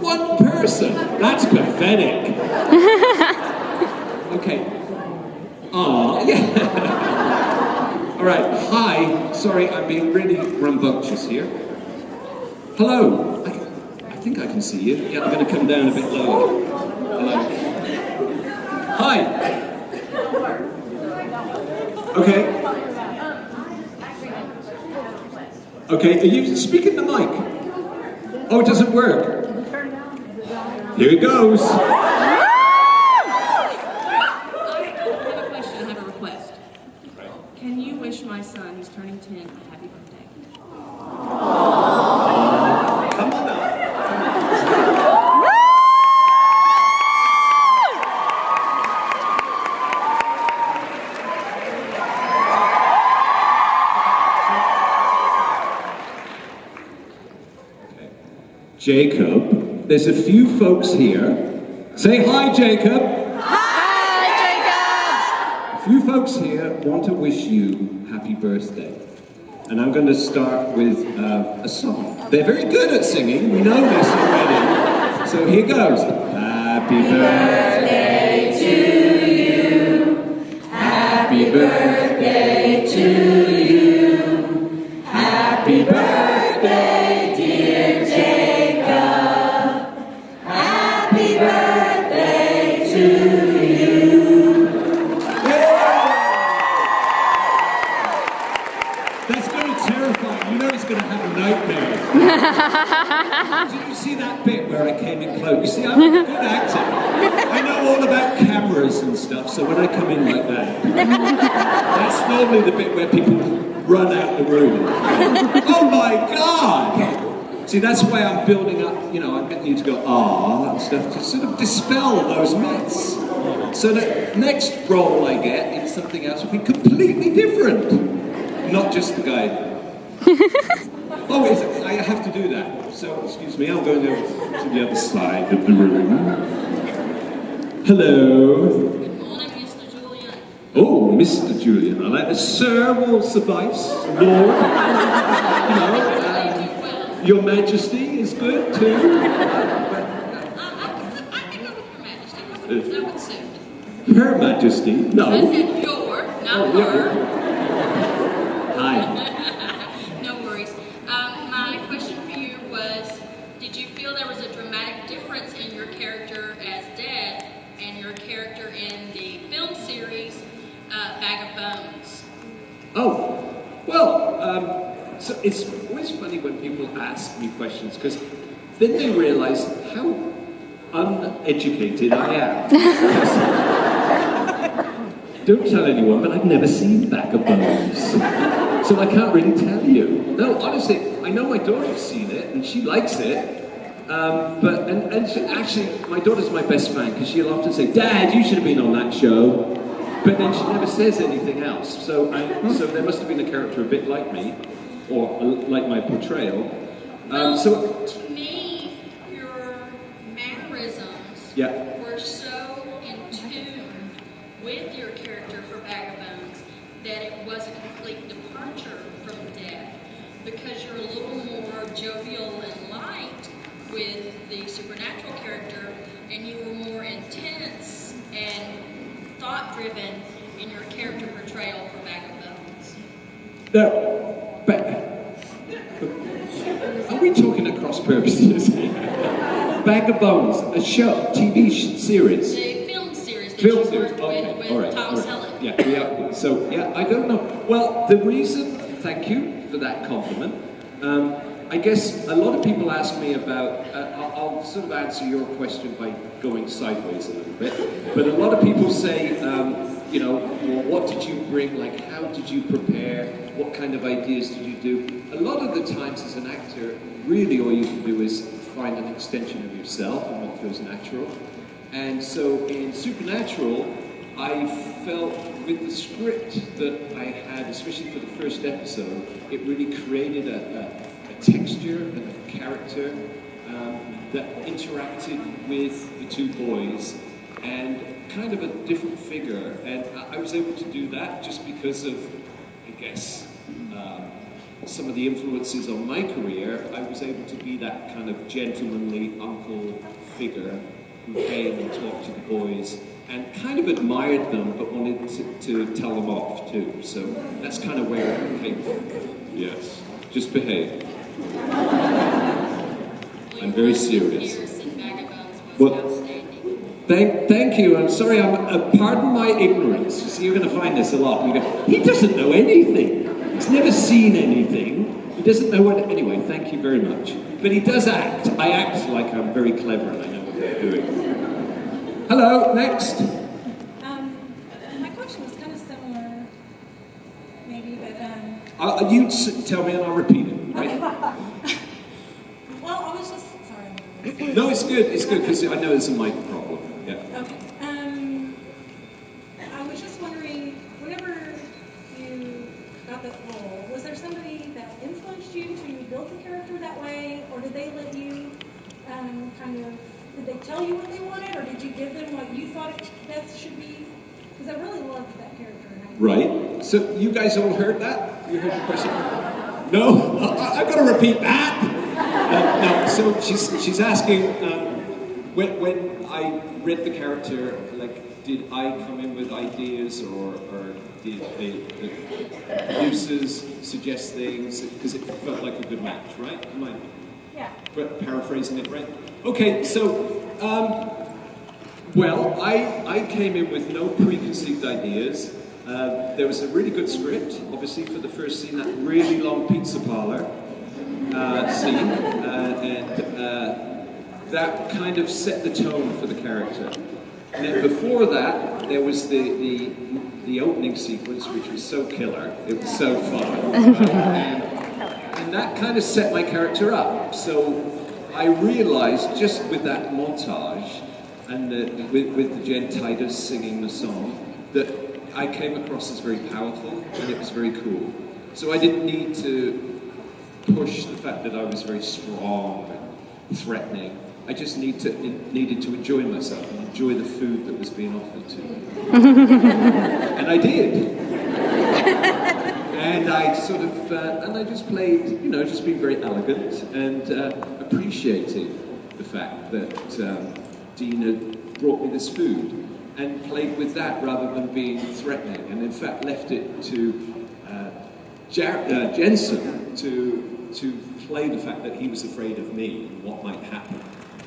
one person. That's pathetic. Okay. Yeah. All right. Hi. Sorry, I'm being really rambunctious here. Hello. I think I can see you. Yeah, I'm going to come down a bit lower. Hello. Hi. Okay. Okay, are you speaking the mic? Oh, it doesn't work. Here it goes. I have a question, I have a request. Can you wish my son, who's turning 10, a happy birthday? Come on now. Jacob, there's a few folks here. Say hi, Jacob. Hi, Jacob. A few folks here want to wish you happy birthday. And I'm going to start with a song. They're very good at singing. We know this already. So here goes. Happy birthday to you. Happy birthday to you. Happy birthday Happy birthday to you. That's going to terrify you. You know he's going to have nightmares. Did you see that bit where I came in close? You see, I'm a good actor. I know all about cameras and stuff, so when I come in like that, that's normally the bit where people run out the room. Oh my God! See, that's why I'm building up, you know, I'm getting you to go, ah, and stuff, to sort of dispel those myths. So the next role I get in something else will be completely different. Not just the guy. Oh, I have to do that. So, excuse me, I'm going over to the other side of the room. Hello. Good morning, Mr. Julian. Oh, Mr. Julian. I like the sir will suffice. Lord. You know, Your Majesty is good too. I can go with Her Majesty. I would suit. Her Majesty? No. I said your, not her. Hi. No worries. My question for you was, did you feel there was a dramatic difference in your character as Dad and your character in the film series Bag of Bones? Oh, well, so it's always funny when people ask me questions because then they realize how uneducated I am. Don't tell anyone, but I've never seen Bag of Bones. So I can't really tell you. No, honestly, I know my daughter's seen it and she likes it. Actually, my daughter's my best fan because she'll often say, Dad, you should have been on that show. But then she never says anything else. So there must have been a character a bit like me, or like my portrayal. To me, your mannerisms were so in tune with your character for Bag of Bones that it was a complete departure from Dad, because you're a little more jovial and light with the supernatural character, and you were more intense and thought-driven in your character portrayal for Bag of Bones. No, but are we talking at cross purposes? Bag of Bones, a show, TV series. The film series that Film you series, worked okay, with all right, Thomas all right. Helen. Yeah, so I don't know. Well, the reason, thank you for that compliment. I guess a lot of people ask me about, I'll sort of answer your question by going sideways a little bit, but a lot of people say, you know, well, what did you bring, like how did you prepare, what kind of ideas did you do? A lot of the times as an actor, really all you can do is find an extension of yourself and what feels natural. And so in Supernatural, I felt with the script that I had, especially for the first episode, it really created a texture and a character that interacted with the two boys and kind of a different figure. And I was able to do that just because of, I guess, some of the influences on my career. I was able to be that kind of gentlemanly uncle figure who came and talked to the boys and kind of admired them but wanted to tell them off too. So that's kind of where it came from. Yes, just behave. I'm very serious. Well, thank you. I'm sorry. Pardon my ignorance. You see, you're going to find this a lot. You go, he doesn't know anything. He's never seen anything. He doesn't know what. Anyway, thank you very much. But he does act. I act like I'm very clever and I know what I'm doing. Hello. Next. My question was kind of similar, maybe, but You tell me and I'll repeat it. Right? Well, I was just sorry. No, it's good. It's good because I know there's a mic problem. Yeah. Okay. I was just wondering, whenever you got that role, was there somebody that influenced you to build the character that way, or did they let you did they tell you what they wanted, or did you give them what you thought it best should be? Because I really loved that character. Right. So you guys all heard that? You heard the question? No? I've got to repeat that. No. So she's asking, when I read the character, like, did I come in with ideas, or did the producers suggest things? Because it felt like a good match, right? Am I Yeah. paraphrasing it right? Okay, so Well, I came in with no preconceived ideas. There was a really good script, obviously, for the first scene, that really long pizza parlor scene, and that kind of set the tone for the character. And then before that, there was the opening sequence, which was so killer. It was so fun. And that kind of set my character up. So I realized just with that montage, and with the Jen Titus singing the song, that I came across as very powerful, and it was very cool. So I didn't need to push the fact that I was very strong and threatening. I just needed to enjoy myself and enjoy the food that was being offered to me. And I did. And I sort of, and I just played, you know, just being very elegant and appreciating the fact that Dean had brought me this food and played with that rather than being threatening. And in fact left it to Jensen to play the fact that he was afraid of me and what might happen.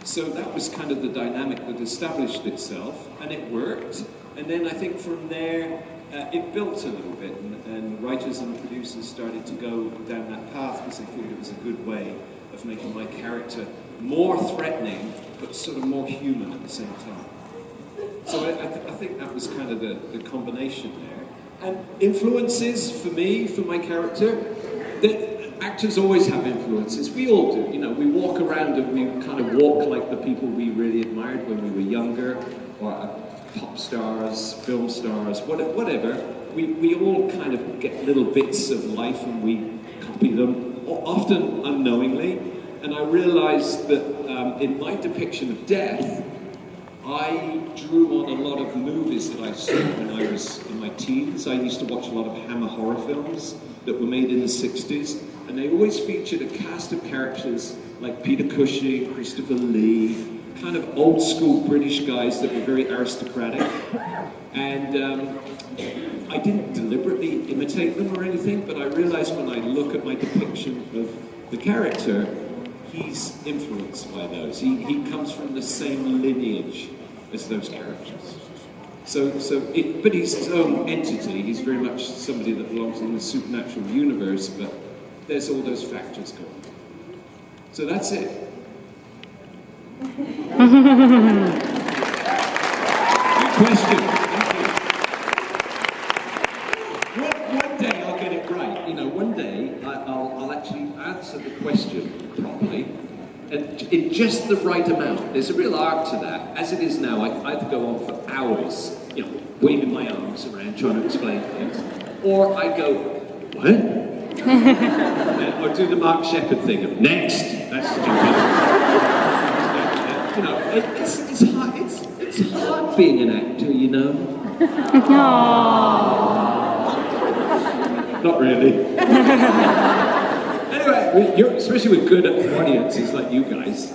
So that was kind of the dynamic that established itself, and it worked. And then I think from there, it built a little bit, and writers and producers started to go down that path because they thought it was a good way of making my character more threatening, but sort of more human at the same time. So I think that was kind of the combination there. And influences for me, for my character, that actors always have influences. We all do. You know, we walk around and we kind of walk like the people we really admired when we were younger, or pop stars, film stars, whatever. We all kind of get little bits of life and we copy them, often unknowingly. And I realized that in my depiction of death, I drew on a lot of movies that I saw when I was in my teens. I used to watch a lot of Hammer horror films that were made in the 60s, and they always featured a cast of characters like Peter Cushing, Christopher Lee, kind of old school British guys that were very aristocratic. And I didn't deliberately imitate them or anything, but I realized when I look at my depiction of the character, he's influenced by those. He comes from the same lineage as those characters. But he's his own entity. He's very much somebody that belongs in the supernatural universe, but there's all those factors going on. So that's it. Good question. Thank you. One day I'll get it right. You know, one day I'll actually answer the question properly, and in just the right amount. There's a real art to that. As it is now, I have to go on for hours, you know, waving my arms around trying to explain things. Or I go, what? Or do the Mark Sheppard thing of next. That's stupid. You know, it's hard being an actor, you know. Not really. Anyway, especially with good audiences like you guys.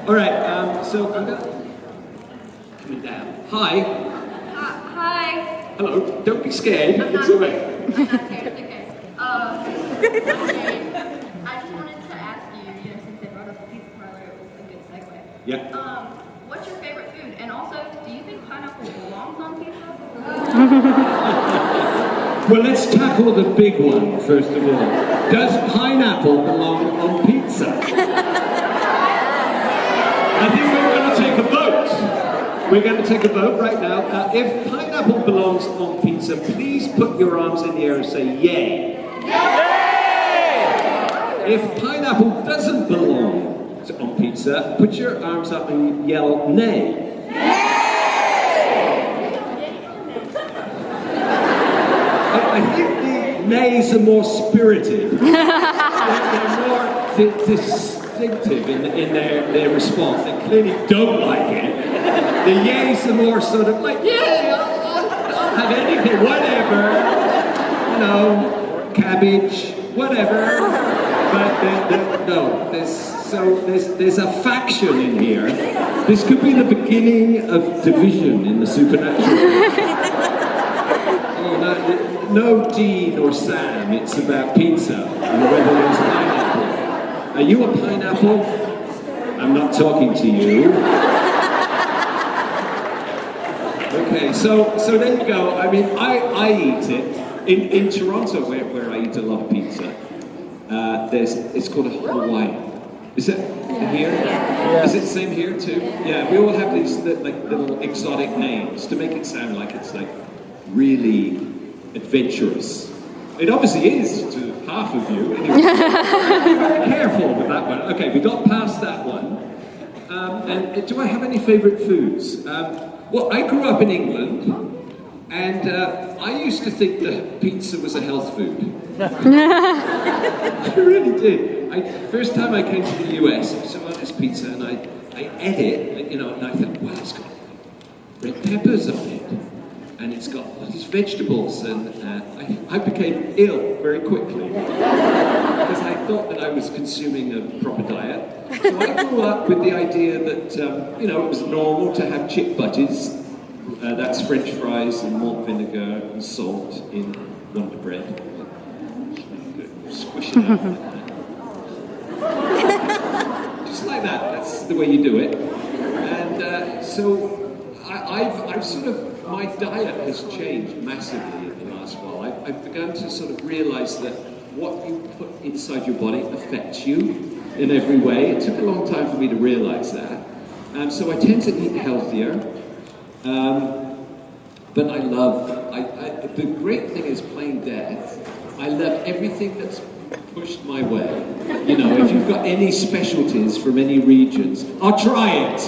All right, so I'm coming down. Hi. Hi. Hello. Don't be scared. It's all right. I'm not scared. It's okay. Okay, I just wanted to ask you, since they brought up the pizza parlor, it was a good segue. Yeah. What's your favorite food? And also, do you think pineapple belongs on pizza? Well, let's tackle the big one first of all. Does pineapple belong on pizza? I think we're going to take a vote. We're going to take a vote right now. If pineapple belongs on pizza, please put your arms in the air and say yay. Yay! If pineapple doesn't belong on pizza, put your arms up and yell nay. I think the nays are more spirited. They're more distinctive in their response. They clearly don't like it. The yays are more sort of like, yeah, I'll have anything, whatever. You know, cabbage, whatever. But no, there's a faction in here. This could be the beginning of division in the supernatural. No Dean or Sam, it's about pizza and whether there's pineapple. Are you a pineapple? I'm not talking to you. Okay, so there you go. I mean, I eat it. In Toronto, where I eat a lot of pizza, it's called a Hawaiian. Is it here? Yeah. Is it the same here too? Yeah, we all have these little exotic names to make it sound like it's like really adventurous. It obviously is to half of you. Anyway. Be very careful with that one. Okay, we got past that one. And do I have any favourite foods? Well, I grew up in England, and I used to think that pizza was a health food. I really did. First time I came to the US, I saw this pizza, and I ate it, you know, and I thought, wow, it's got red peppers on it, and it's got all these vegetables, and I became ill very quickly because I thought that I was consuming a proper diet. So I grew up with the idea that, you know, it was normal to have chip butties. That's French fries and malt vinegar and salt in Wonder Bread. Squish it out like that. Just like that. That's the way you do it. And so I've sort of, my diet has changed massively in the last while. I've begun to sort of realize that what you put inside your body affects you in every way. It took a long time for me to realize that. So I tend to eat healthier. But I love, the great thing is playing death. I love everything that's pushed my way. You know, if you've got any specialties from any regions, I'll try it.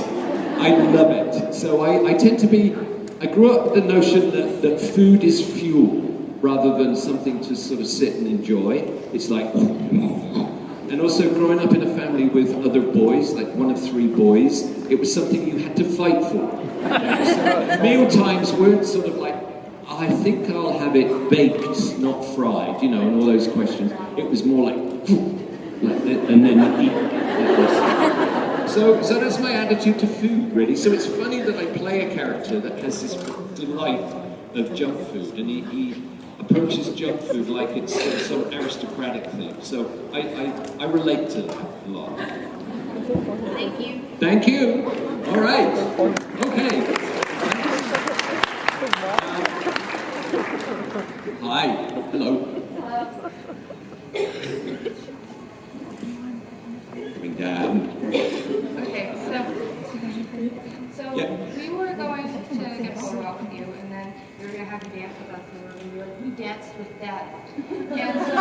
I love it. So I tend to be, I grew up with the notion that food is fuel rather than something to sort of sit and enjoy. It's like, and also growing up in a family with other boys, like one of 3 boys, it was something you had to fight for. So meal times weren't sort of like, I think I'll have it baked, not fried, you know, and all those questions. It was more like and then eat. So that's my attitude to food, really. So it's funny that I play a character that has this delight of junk food, and he approaches junk food like it's some aristocratic thing. So I relate to that a lot. Thank you. Thank you. All right. Okay. Hi. Hello. Coming down. Okay, so Yeah. we were going to get a photo op with you, and then you were going to have to dance with us, and we were going to be like, who danced with that? And so,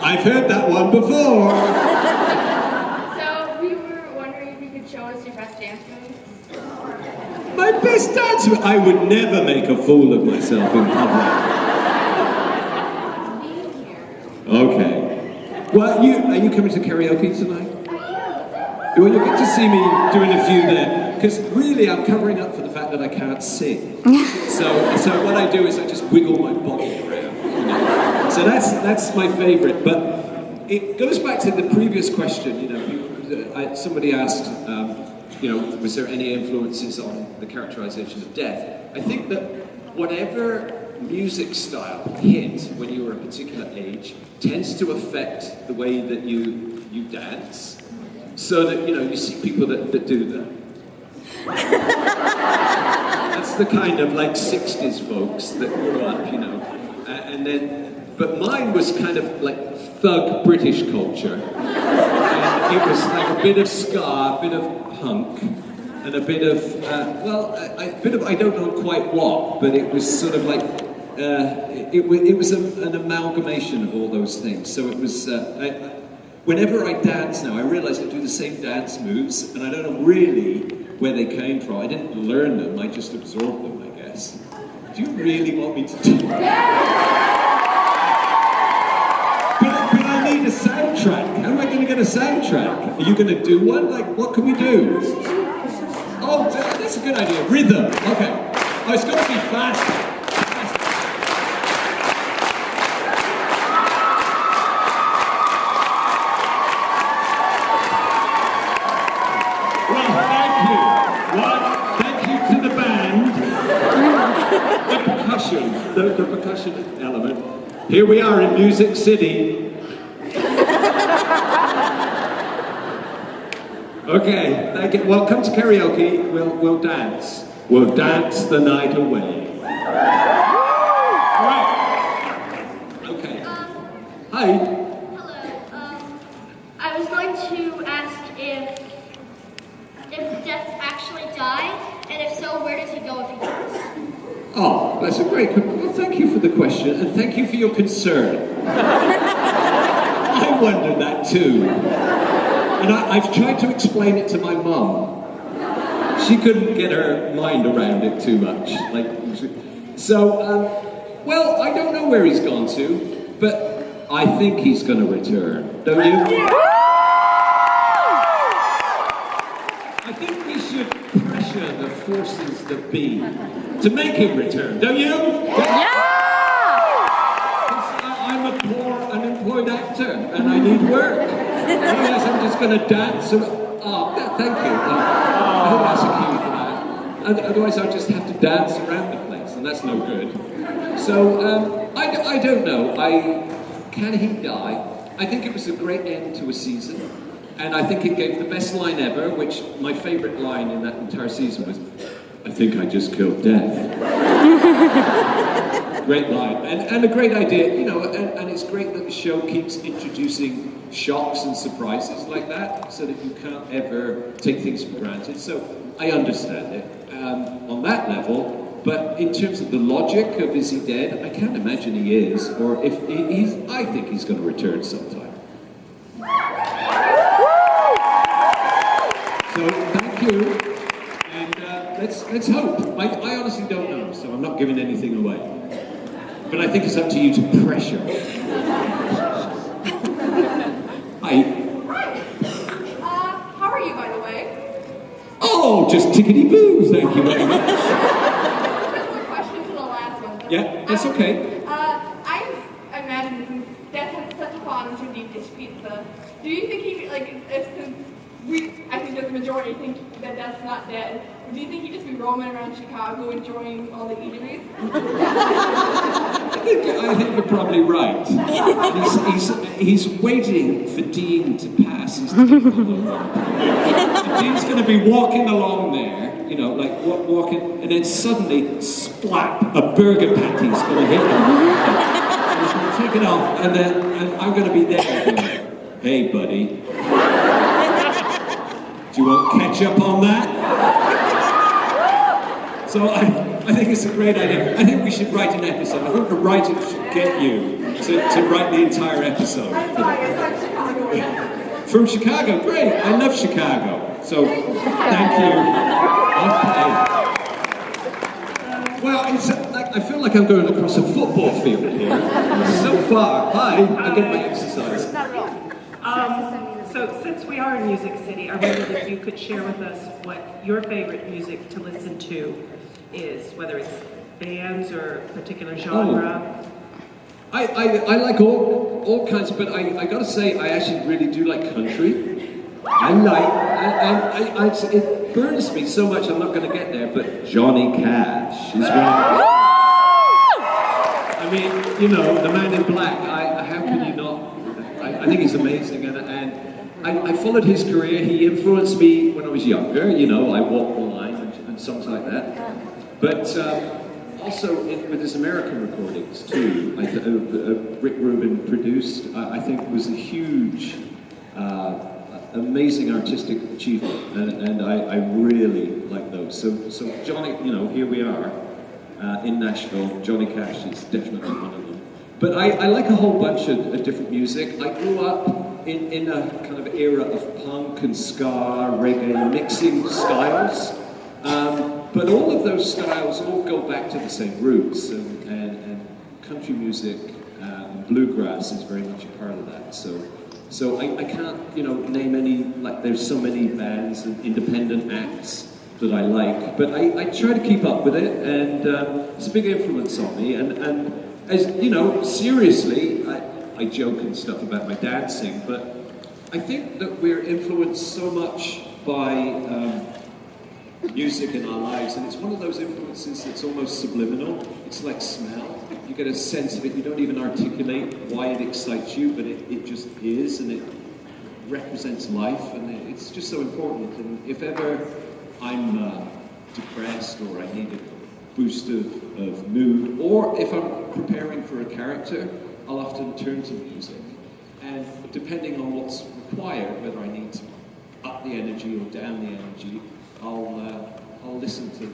I've heard that one before. So we were wondering if you could show us your best dance moves. My best dance. I would never make a fool of myself in public. Okay. Well, are you coming to karaoke tonight? Well, you'll get to see me doing a few there. Because really, I'm covering up for the fact that I can't sing. So what I do is I just wiggle my body around. You know? So that's my favorite. But it goes back to the previous question. You know, somebody asked, you know, was there any influences on the characterization of death? I think that whatever music style hit when you were a particular age tends to affect the way that you dance. So that, you know, you see people that do that. That's the kind of like 60s folks that grew up, you know. And then, but mine was kind of like thug British culture. And it was like a bit of ska, a bit of punk, and a bit of, I don't know quite what, but it was sort of like, it was an amalgamation of all those things. So it was, whenever I dance now, I realize I do the same dance moves, and I don't know really where they came from. I didn't learn them, I just absorbed them, I guess. Do you really want me to do that? But I need a soundtrack. How am I going to get a soundtrack? Are you going to do one? Like, what can we do? Oh, that's a good idea. Rhythm. Okay. Oh, it's got to be fast. The percussion element. Here we are in Music City. Okay, thank you. Well, come to karaoke. We'll dance. we'll dance the night away. Right. Okay. Hi. Hello. I was going to ask if Death actually died, and if so, where does he go if he does? Oh, that's a great question. Well, thank you for the question, and thank you for your concern. I wondered that too. And I've tried to explain it to my mum. She couldn't get her mind around it too much. Well, I don't know where he's gone to, but I think he's going to return. Don't you? I think we should pressure the forces that be to make him return. Don't you? Yeah! I'm a poor, unemployed actor, and I need work. Otherwise, I'm just going to dance. Oh, thank you. I hope that's a cue for that. Otherwise, I'll just have to dance around the place, and that's no good. So, I don't know. Can he die? I think it was a great end to a season, and I think it gave the best line ever, which my favorite line in that entire season was, I think I just killed death. Great line, and a great idea, you know, and it's great that the show keeps introducing shocks and surprises like that, so that you can't ever take things for granted. So I understand it on that level, but in terms of the logic of is he dead, I can't imagine he is, or if he's, I think he's going to return sometime. So thank you, and let's hope. I honestly don't know, so I'm not giving anything away. But I think it's up to you to pressure. Hi. How are you, by the way? Oh, just tickety-boo, thank you very much. Just a question to the last one. Yeah, that's okay. I imagine since Death has such a fond to deep dish pizza, do you think he, I think the majority think that Death's not dead, do you think he'd just be roaming around Chicago enjoying all the eateries? I think you're probably right. He's waiting for Dean to pass his Dean's going to be walking along there, you know, like walking, and then suddenly, splat, a burger patty's going to hit him. And he's going to take it off, and I'm going to be there going, hey, buddy. Do you want ketchup on that? So I think it's a great idea. I think we should write an episode. I think the writer should get you to write the entire episode. I'm sorry, it's like Chicago. From Chicago, great. I love Chicago. So, thank you. Okay. Well, it's like I feel like I'm going across a football field here. So far. Hi, I get my exercise. So since we are in Music City, I wondered if you could share with us what your favorite music to listen to is, whether it's bands or a particular genre. I like all kinds, but I gotta say, I actually really do like country. It burns me so much, I'm not gonna get there, but Johnny Cash is one of the... I mean, you know, the Man in Black, how can you not? I think he's amazing, and I followed his career. He influenced me when I was younger, you know, I Walk the Line and songs like that. But also with his American recordings too, Rick Rubin produced, I think was a huge, amazing artistic achievement, and I really like those. So Johnny, you know, here we are in Nashville. Johnny Cash is definitely one of them. But I like a whole bunch of different music. I grew up in a kind of era of punk and ska, reggae, mixing styles. But all of those styles all go back to the same roots, and country music and bluegrass is very much a part of that. So I can't, you know, name any, like there's so many bands and independent acts that I like, but I try to keep up with it, and it's a big influence on me, and as you know, seriously, I joke and stuff about my dancing, but I think that we're influenced so much by music in our lives, and it's one of those influences that's almost subliminal. It's like smell. You get a sense of it, you don't even articulate why it excites you, but it just is, and it represents life, and it's just so important. And if ever I'm depressed or I need a boost of mood, or if I'm preparing for a character, I'll often turn to music. And depending on what's required, whether I need to up the energy or down the energy, I'll listen to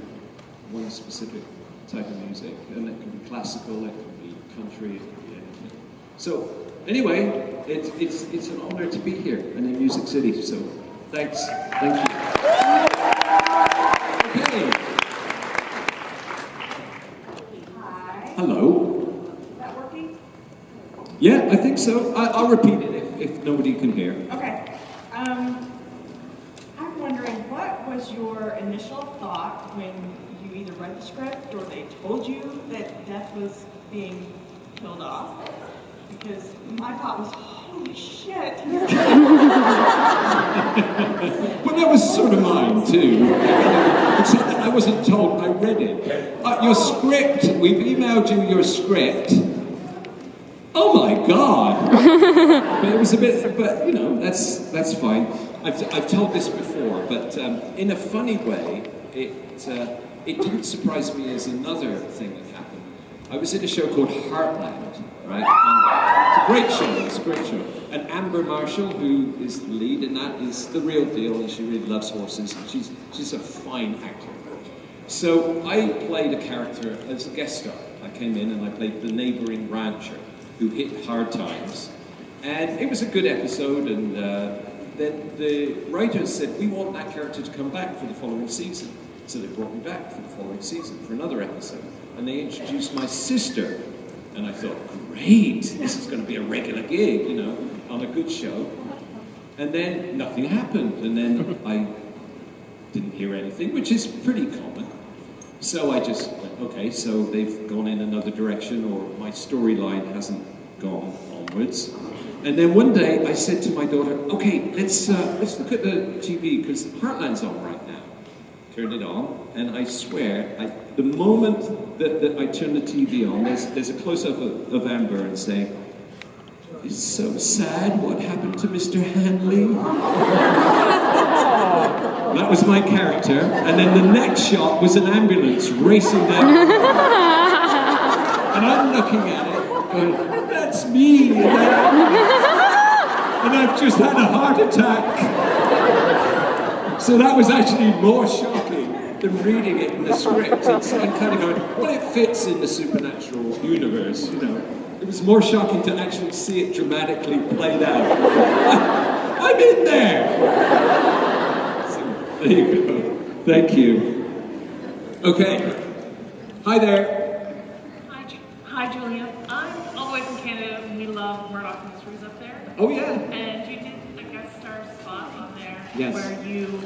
one specific type of music. And it can be classical, it can be country, it can be anything. So anyway, it's an honor to be here and in Music City. So thanks. Thank you. Okay. Hi. Hello. Is that working? Yeah, I think so. I'll repeat it if nobody can hear. Okay. I'm wondering, what was your initial thought when you either read the script or they told you that Death was being killed off? Because my thought was, holy shit. Well, that was sort of mine too. Except that I wasn't told, I read it. Your script, we've emailed you your script. Oh my God! But it was a bit, but you know, that's fine. I've told this before, but in a funny way, it didn't surprise me as another thing that happened. I was in a show called Heartland, right? And it's a great show. And Amber Marshall, who is the lead in that, is the real deal, and she really loves horses, and she's a fine actor. So I played a character as a guest star. I came in and I played the neighboring rancher who hit hard times. And it was a good episode, and then the writers said, we want that character to come back for the following season. So they brought me back for the following season for another episode. And they introduced my sister. And I thought, great, this is going to be a regular gig, you know, on a good show. And then nothing happened. And then I didn't hear anything, which is pretty common. So I just went, okay, so they've gone in another direction, or my storyline hasn't gone onwards. And then one day I said to my daughter, okay, let's look at the TV, because Heartland's on right now. Turned it on, and I swear, the moment that I turned the TV on, there's a close-up of Amber and saying, it's so sad what happened to Mr. Hanley. That was my character, and then the next shot was an ambulance racing down. And I'm looking at it, going, that's me, and I've just had a heart attack. So that was actually more shocking than reading it in the script. I'm kind of going, well, it fits in the supernatural universe, you know. It was more shocking to actually see it dramatically played out. I'm in there! So, there you go. Thank you. Okay. Hi there. Hi, Julian. I'm all the way from Canada, and we love Murdoch Mysteries up there. Oh, yeah. And you did a guest star spot on there Yes. where you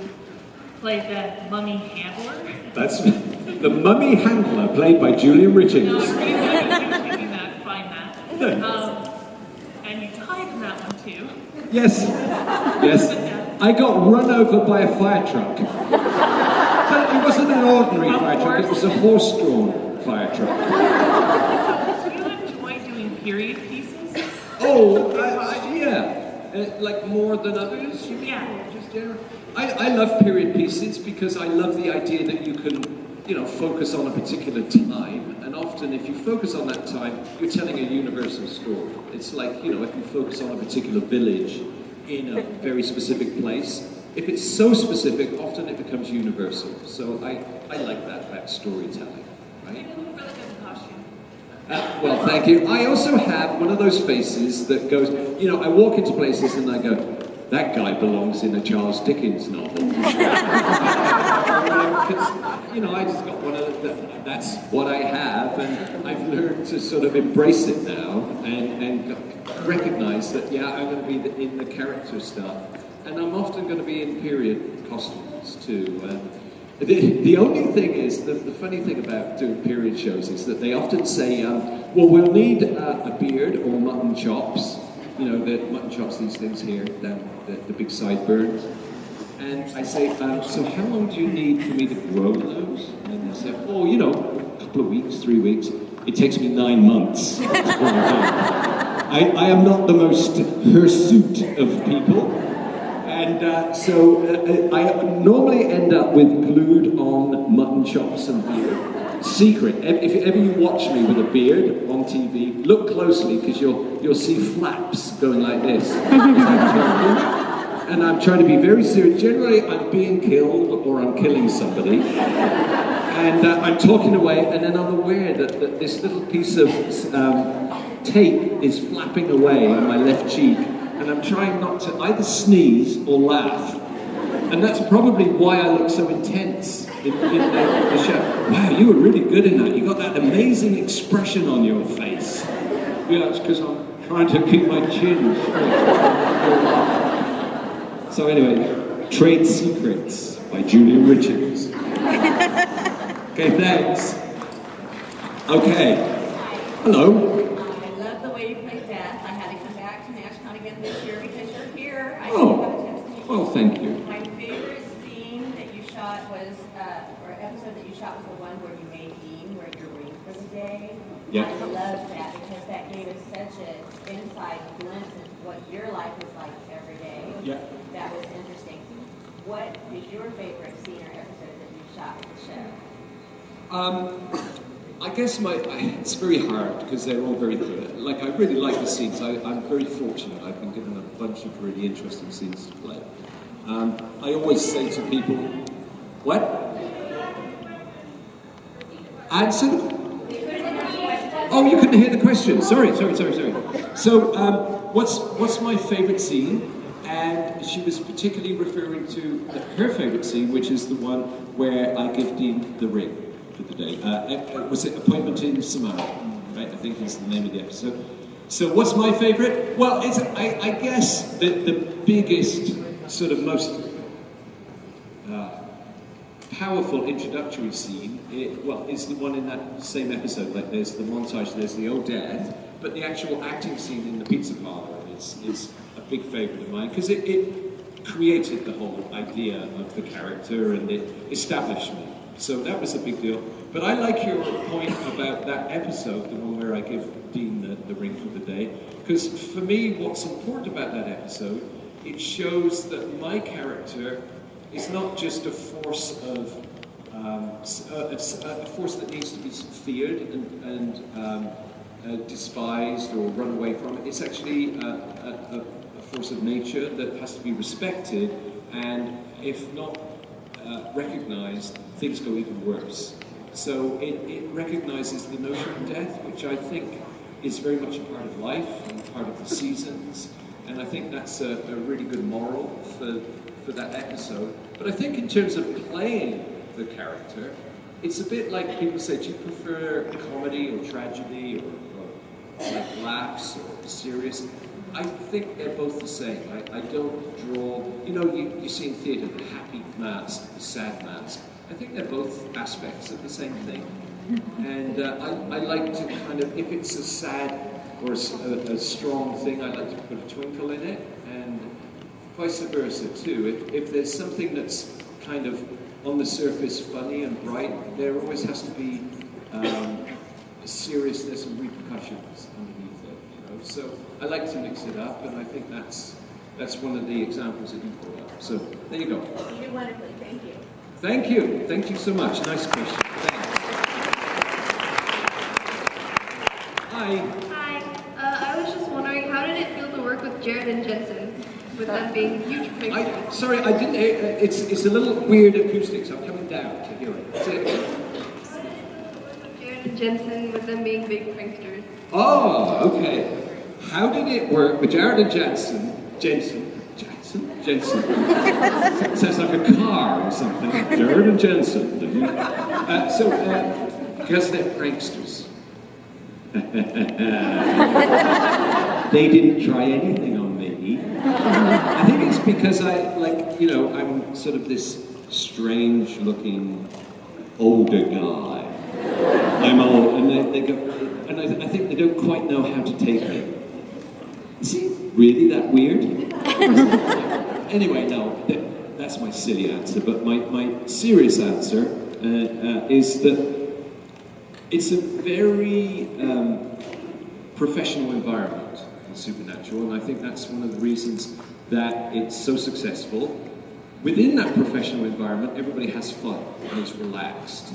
played the mummy handler. That's the mummy handler, played by Julian Richings. No, I'm pretty good at that, find that. And you died in that one too. Yes, yes. I got run over by a fire truck. But it wasn't an ordinary fire truck, it was a horse-drawn fire truck. Do you enjoy doing period pieces? Oh, yeah. Like more than others? Yeah. Just general. I love period pieces because I love the idea that you can, you know, focus on a particular time, and often if you focus on that time, you're telling a universal story. It's like, you know, if you focus on a particular village in a very specific place, if it's so specific, often it becomes universal. So I like that about storytelling, right? You look really good in costume. Well, thank you. I also have one of those faces that goes, you know, I walk into places and I go, that guy belongs in a Charles Dickens novel. You know, I just got one of that's what I have, and I've learned to sort of embrace it now and recognize that, yeah, I'm going to be in the character stuff, and I'm often going to be in period costumes too. The only thing is, the funny thing about doing period shows is that they often say, well, we'll need a beard or mutton chops. You know, the mutton chops, these things here, down the big sideburns. And I say, so how long do you need for me to grow those? And they say, oh, you know, a couple of weeks, 3 weeks. It takes me 9 months. I am not the most hirsute of people. And so I normally end up with glued on full-on mutton chops and beard. Secret. If ever you watch me with a beard on TV, look closely because you'll see flaps going like this. And I'm trying to be very serious. Generally, I'm being killed or I'm killing somebody. And I'm talking away, and then I'm aware that this little piece of tape is flapping away on my left cheek, and I'm trying not to either sneeze or laugh. And that's probably why I look so intense in the show. Wow, you were really good in that. You got that amazing expression on your face. Yeah, it's because I'm trying to keep my chin straight. So anyway, Trade Secrets by Julian Richings. Okay, thanks. Okay. Hello. I love the way you play Death. I had to come back to Nashcon again this year because you're here. I Oh. didn't have a chance to meet you. Well, thank you. My favorite scene that you shot was, or episode that you shot was the one where you made Dean wear your ring for the day. Yeah. I loved that because that gave us such an inside glimpse into what your life was like every day. Yeah. That was interesting. What is your favorite scene or episode that you shot with the show? I guess it's very hard because they're all very good. Like, I really like the scenes. I'm very fortunate. I've been given a bunch of really interesting scenes to play. I always say to people, what? Answer? Oh, you couldn't hear the question. Sorry. So, what's my favorite scene? And she was particularly referring to her favorite scene, which is the one where I give Dean the ring for the day. Was it Appointment in Samara? Right, I think is the name of the episode. So what's my favorite? Well, I guess the biggest, sort of most powerful introductory scene, is the one in that same episode. Like, there's the montage, there's the old death, but the actual acting scene in the pizza parlor is a big favourite of mine because it created the whole idea of the character and it established me. So that was a big deal. But I like your point about that episode, the one where I give Dean the ring for the day, because for me, what's important about that episode, it shows that my character is not just a force of a force that needs to be feared and despised or run away from. It's actually a force of nature that has to be respected, and if not recognized, things go even worse. So it recognizes the notion of death, which I think is very much a part of life and part of the seasons, and I think that's a really good moral for that episode. But I think in terms of playing the character, it's a bit like people say, do you prefer comedy or tragedy or like laughs or serious? I think they're both the same. I don't draw, you see in theatre the happy mask, the sad mask. I think they're both aspects of the same thing. And I like to kind of, if it's a sad or a strong thing, I like to put a twinkle in it, and vice versa too. If there's something that's kind of on the surface funny and bright, there always has to be seriousness and repercussions underneath it. So I like to mix it up, and I think that's one of the examples that you brought up. So there you go. You did wonderfully. Thank you. Thank you. Thank you so much. Nice question. Thanks. Hi. Hi. I was just wondering, how did it feel to work with Jared and Jensen, with them being huge figures? Sorry, I didn't hear. It's a little weird acoustics. I'm coming down to hear it. Say it again. Jared and Jensen, with them being big pranksters. Oh, okay. How did it work with Jared and Jensen? Sounds like a car or something. Jared and Jensen. Because they're pranksters. They didn't try anything on me. I think it's because I'm sort of this strange-looking older guy. I'm old, and they go, and I think they don't quite know how to take it. Is it really that weird? Anyway, no, that's my silly answer, but my serious answer is that it's a very professional environment in Supernatural, and I think that's one of the reasons that it's so successful. within that professional environment, everybody has fun and is relaxed.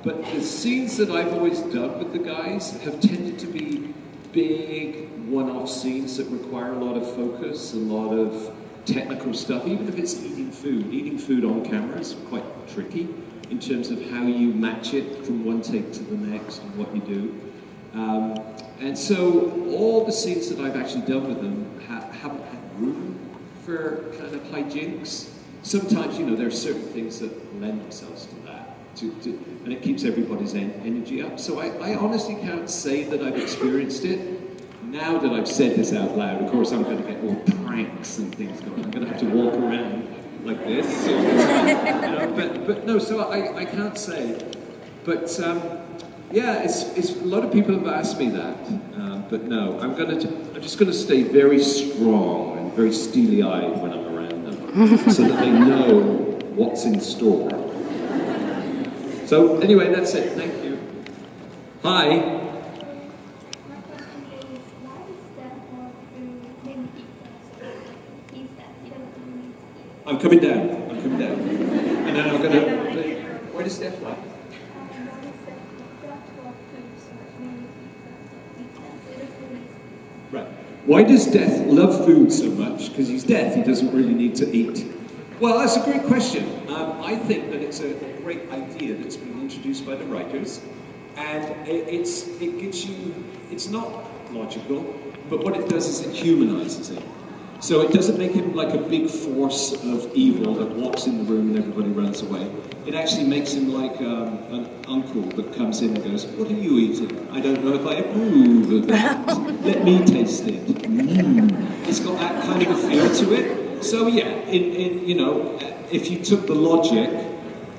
But the scenes that I've always done with the guys have tended to be big, one-off scenes that require a lot of focus, a lot of technical stuff, even if it's eating food. Eating food on camera is quite tricky in terms of how you match it from one take to the next and what you do. And so all the scenes that I've actually done with them haven't had room for kind of hijinks. Sometimes, you know, there are certain things that lend themselves to that, and it keeps everybody's energy up. So I honestly can't say that I've experienced it. Now that I've said this out loud, of course I'm going to get all pranks and things going. I'm going to have to walk around like this. So, you know, but no, so I can't say. But yeah, it's a lot of people have asked me that. But no, I'm just going to stay very strong and very steely-eyed when I'm around them, so that they know what's in store. So anyway, that's it. Thank you. Hi. I'm coming down. And then I'm gonna. Where does Steph like? Right. Why does Death love food so much? Because he's deaf, he doesn't really need to eat. Well, that's a great question. I think that it's a great idea that's been introduced by the writers, and it gives you, it's not logical, but what it does is it humanizes him. So it doesn't make him like a big force of evil that walks in the room and everybody runs away. It actually makes him like an uncle that comes in and goes, "What are you eating? I don't know if I approve of that. Let me taste it." It's got that kind of a feel to it. So yeah, you know, if you took the logic,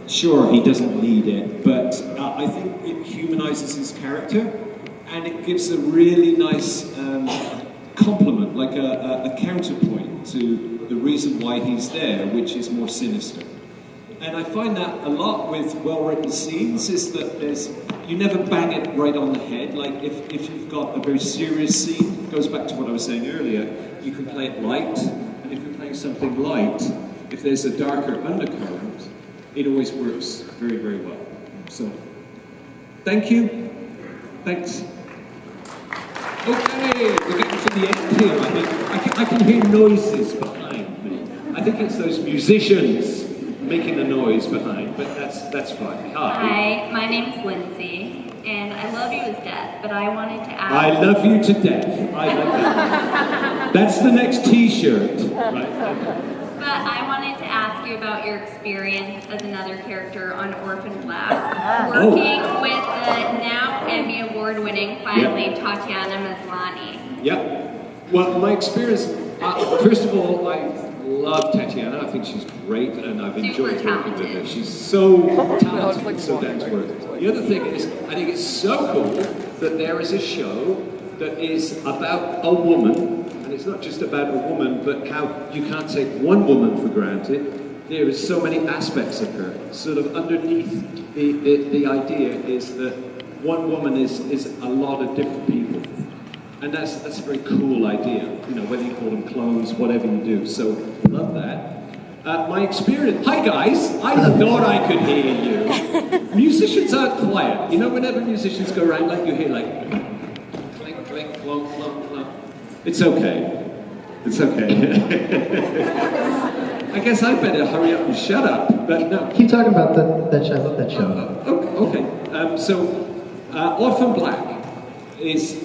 sure, he doesn't need it, but I think it humanizes his character, and it gives a really nice compliment, like a counterpoint to the reason why he's there, which is more sinister. And I find that a lot with well-written scenes, is that you never bang it right on the head. Like if you've got a very serious scene, it goes back to what I was saying earlier, you can play it light, and if you're playing something light, if there's a darker undercurrent, it always works very, very well. So, thank you. Thanks. Okay, we're getting to the end here, I think. I can hear noises behind me. I think it's those musicians making a noise behind, but that's fine. Hi, my name's Lindsay, and I love you as Death, but I wanted to ask... I love you to death. I love that. That's the next t-shirt. Right. But I wanted to ask you about your experience as another character on Orphan Black, working with the now Emmy Award-winning, finally, Tatiana Maslany. Yep. Well, my experience, first of all, I love Tatiana. I think she's great, and I've enjoyed working with her. She's so talented and so down to earth. The other thing is, I think it's so cool that there is a show that is about a woman. And it's not just about a woman, but how you can't take one woman for granted. There is so many aspects of her. Sort of underneath the idea is that one woman is a lot of different people. And that's a very cool idea, you know, whether you call them clones, whatever you do. So, love that. My experience, hi guys, I thought I could hear you. Musicians aren't quiet. You know, whenever musicians go around, like you hear like, clink, clink, clunk, clunk, clunk. It's okay. It's okay. I guess I better hurry up and shut up. But no. Keep talking about that show. I love that show. Okay. So, Orphan Black is...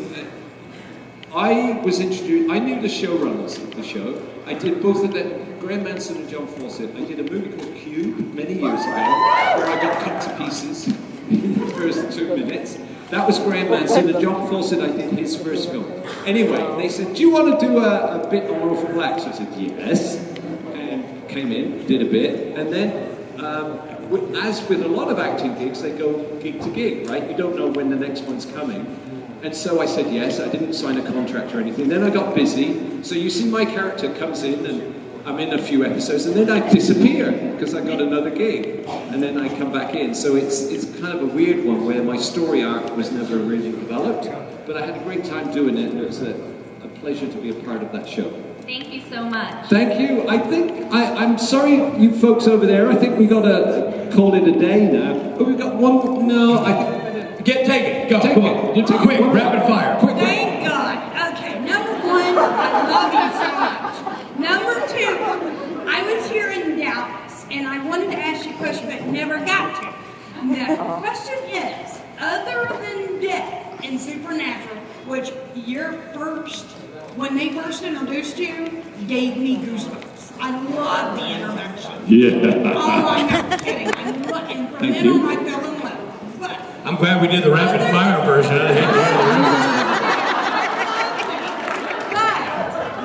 I was introduced... I knew the showrunners of the show. I did both of them, Graham Manson and John Fawcett. I did a movie called Cube many years ago, where I got cut to pieces in the first 2 minutes. That was Graham Manson, and John Fawcett, I did his first film. Anyway, they said, "Do you want to do a bit on Orphan Black?" So I said, "Yes," and came in, did a bit, and then, as with a lot of acting gigs, they go gig to gig, right? You don't know when the next one's coming. And so I said yes, I didn't sign a contract or anything. Then I got busy, so you see my character comes in, and I'm in a few episodes, and then I disappear because I got another gig, and then I come back in. So it's kind of a weird one where my story arc was never really developed, but I had a great time doing it, and it was a pleasure to be a part of that show. Thank you so much. Thank you. I'm sorry, you folks over there. I think we got to call it a day now. But we've got one. No, I think. Take it. Go. Take Come it. on. You take quick. Rapid fire. Quick. Thank God. Okay, number one, I love you so much. Number two, I was here in Dallas, and I wanted to ask you a question, but never got to. The question is, other than death and supernatural, which when they first introduced you, gave me goosebumps. I love the introduction. Yeah. Oh, I'm not kidding. And from then on, I fell in love. But I'm glad we did the rapid fire version. I hate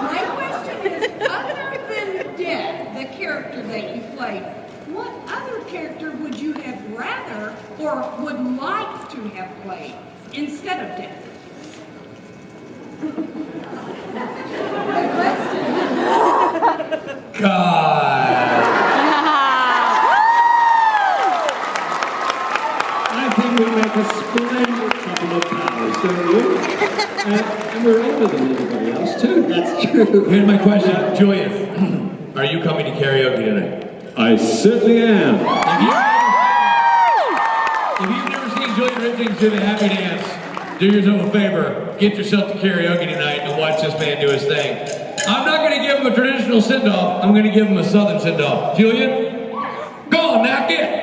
my question is, other than Dead, the character that you played, what other character would you have rather or would like to have played instead of Dead? God. I think we make a splendid couple of pals, don't you? And we're older than everybody else, too. That's true. Here's my question, Julian. Are you coming to karaoke tonight? I certainly am. If you've never seen Julian Richings do the happy dance, do yourself a favor, get yourself to karaoke tonight and watch this man do his thing. I'm not going to give him a traditional send-off, I'm going to give him a southern send-off. Julian, go on now, get it.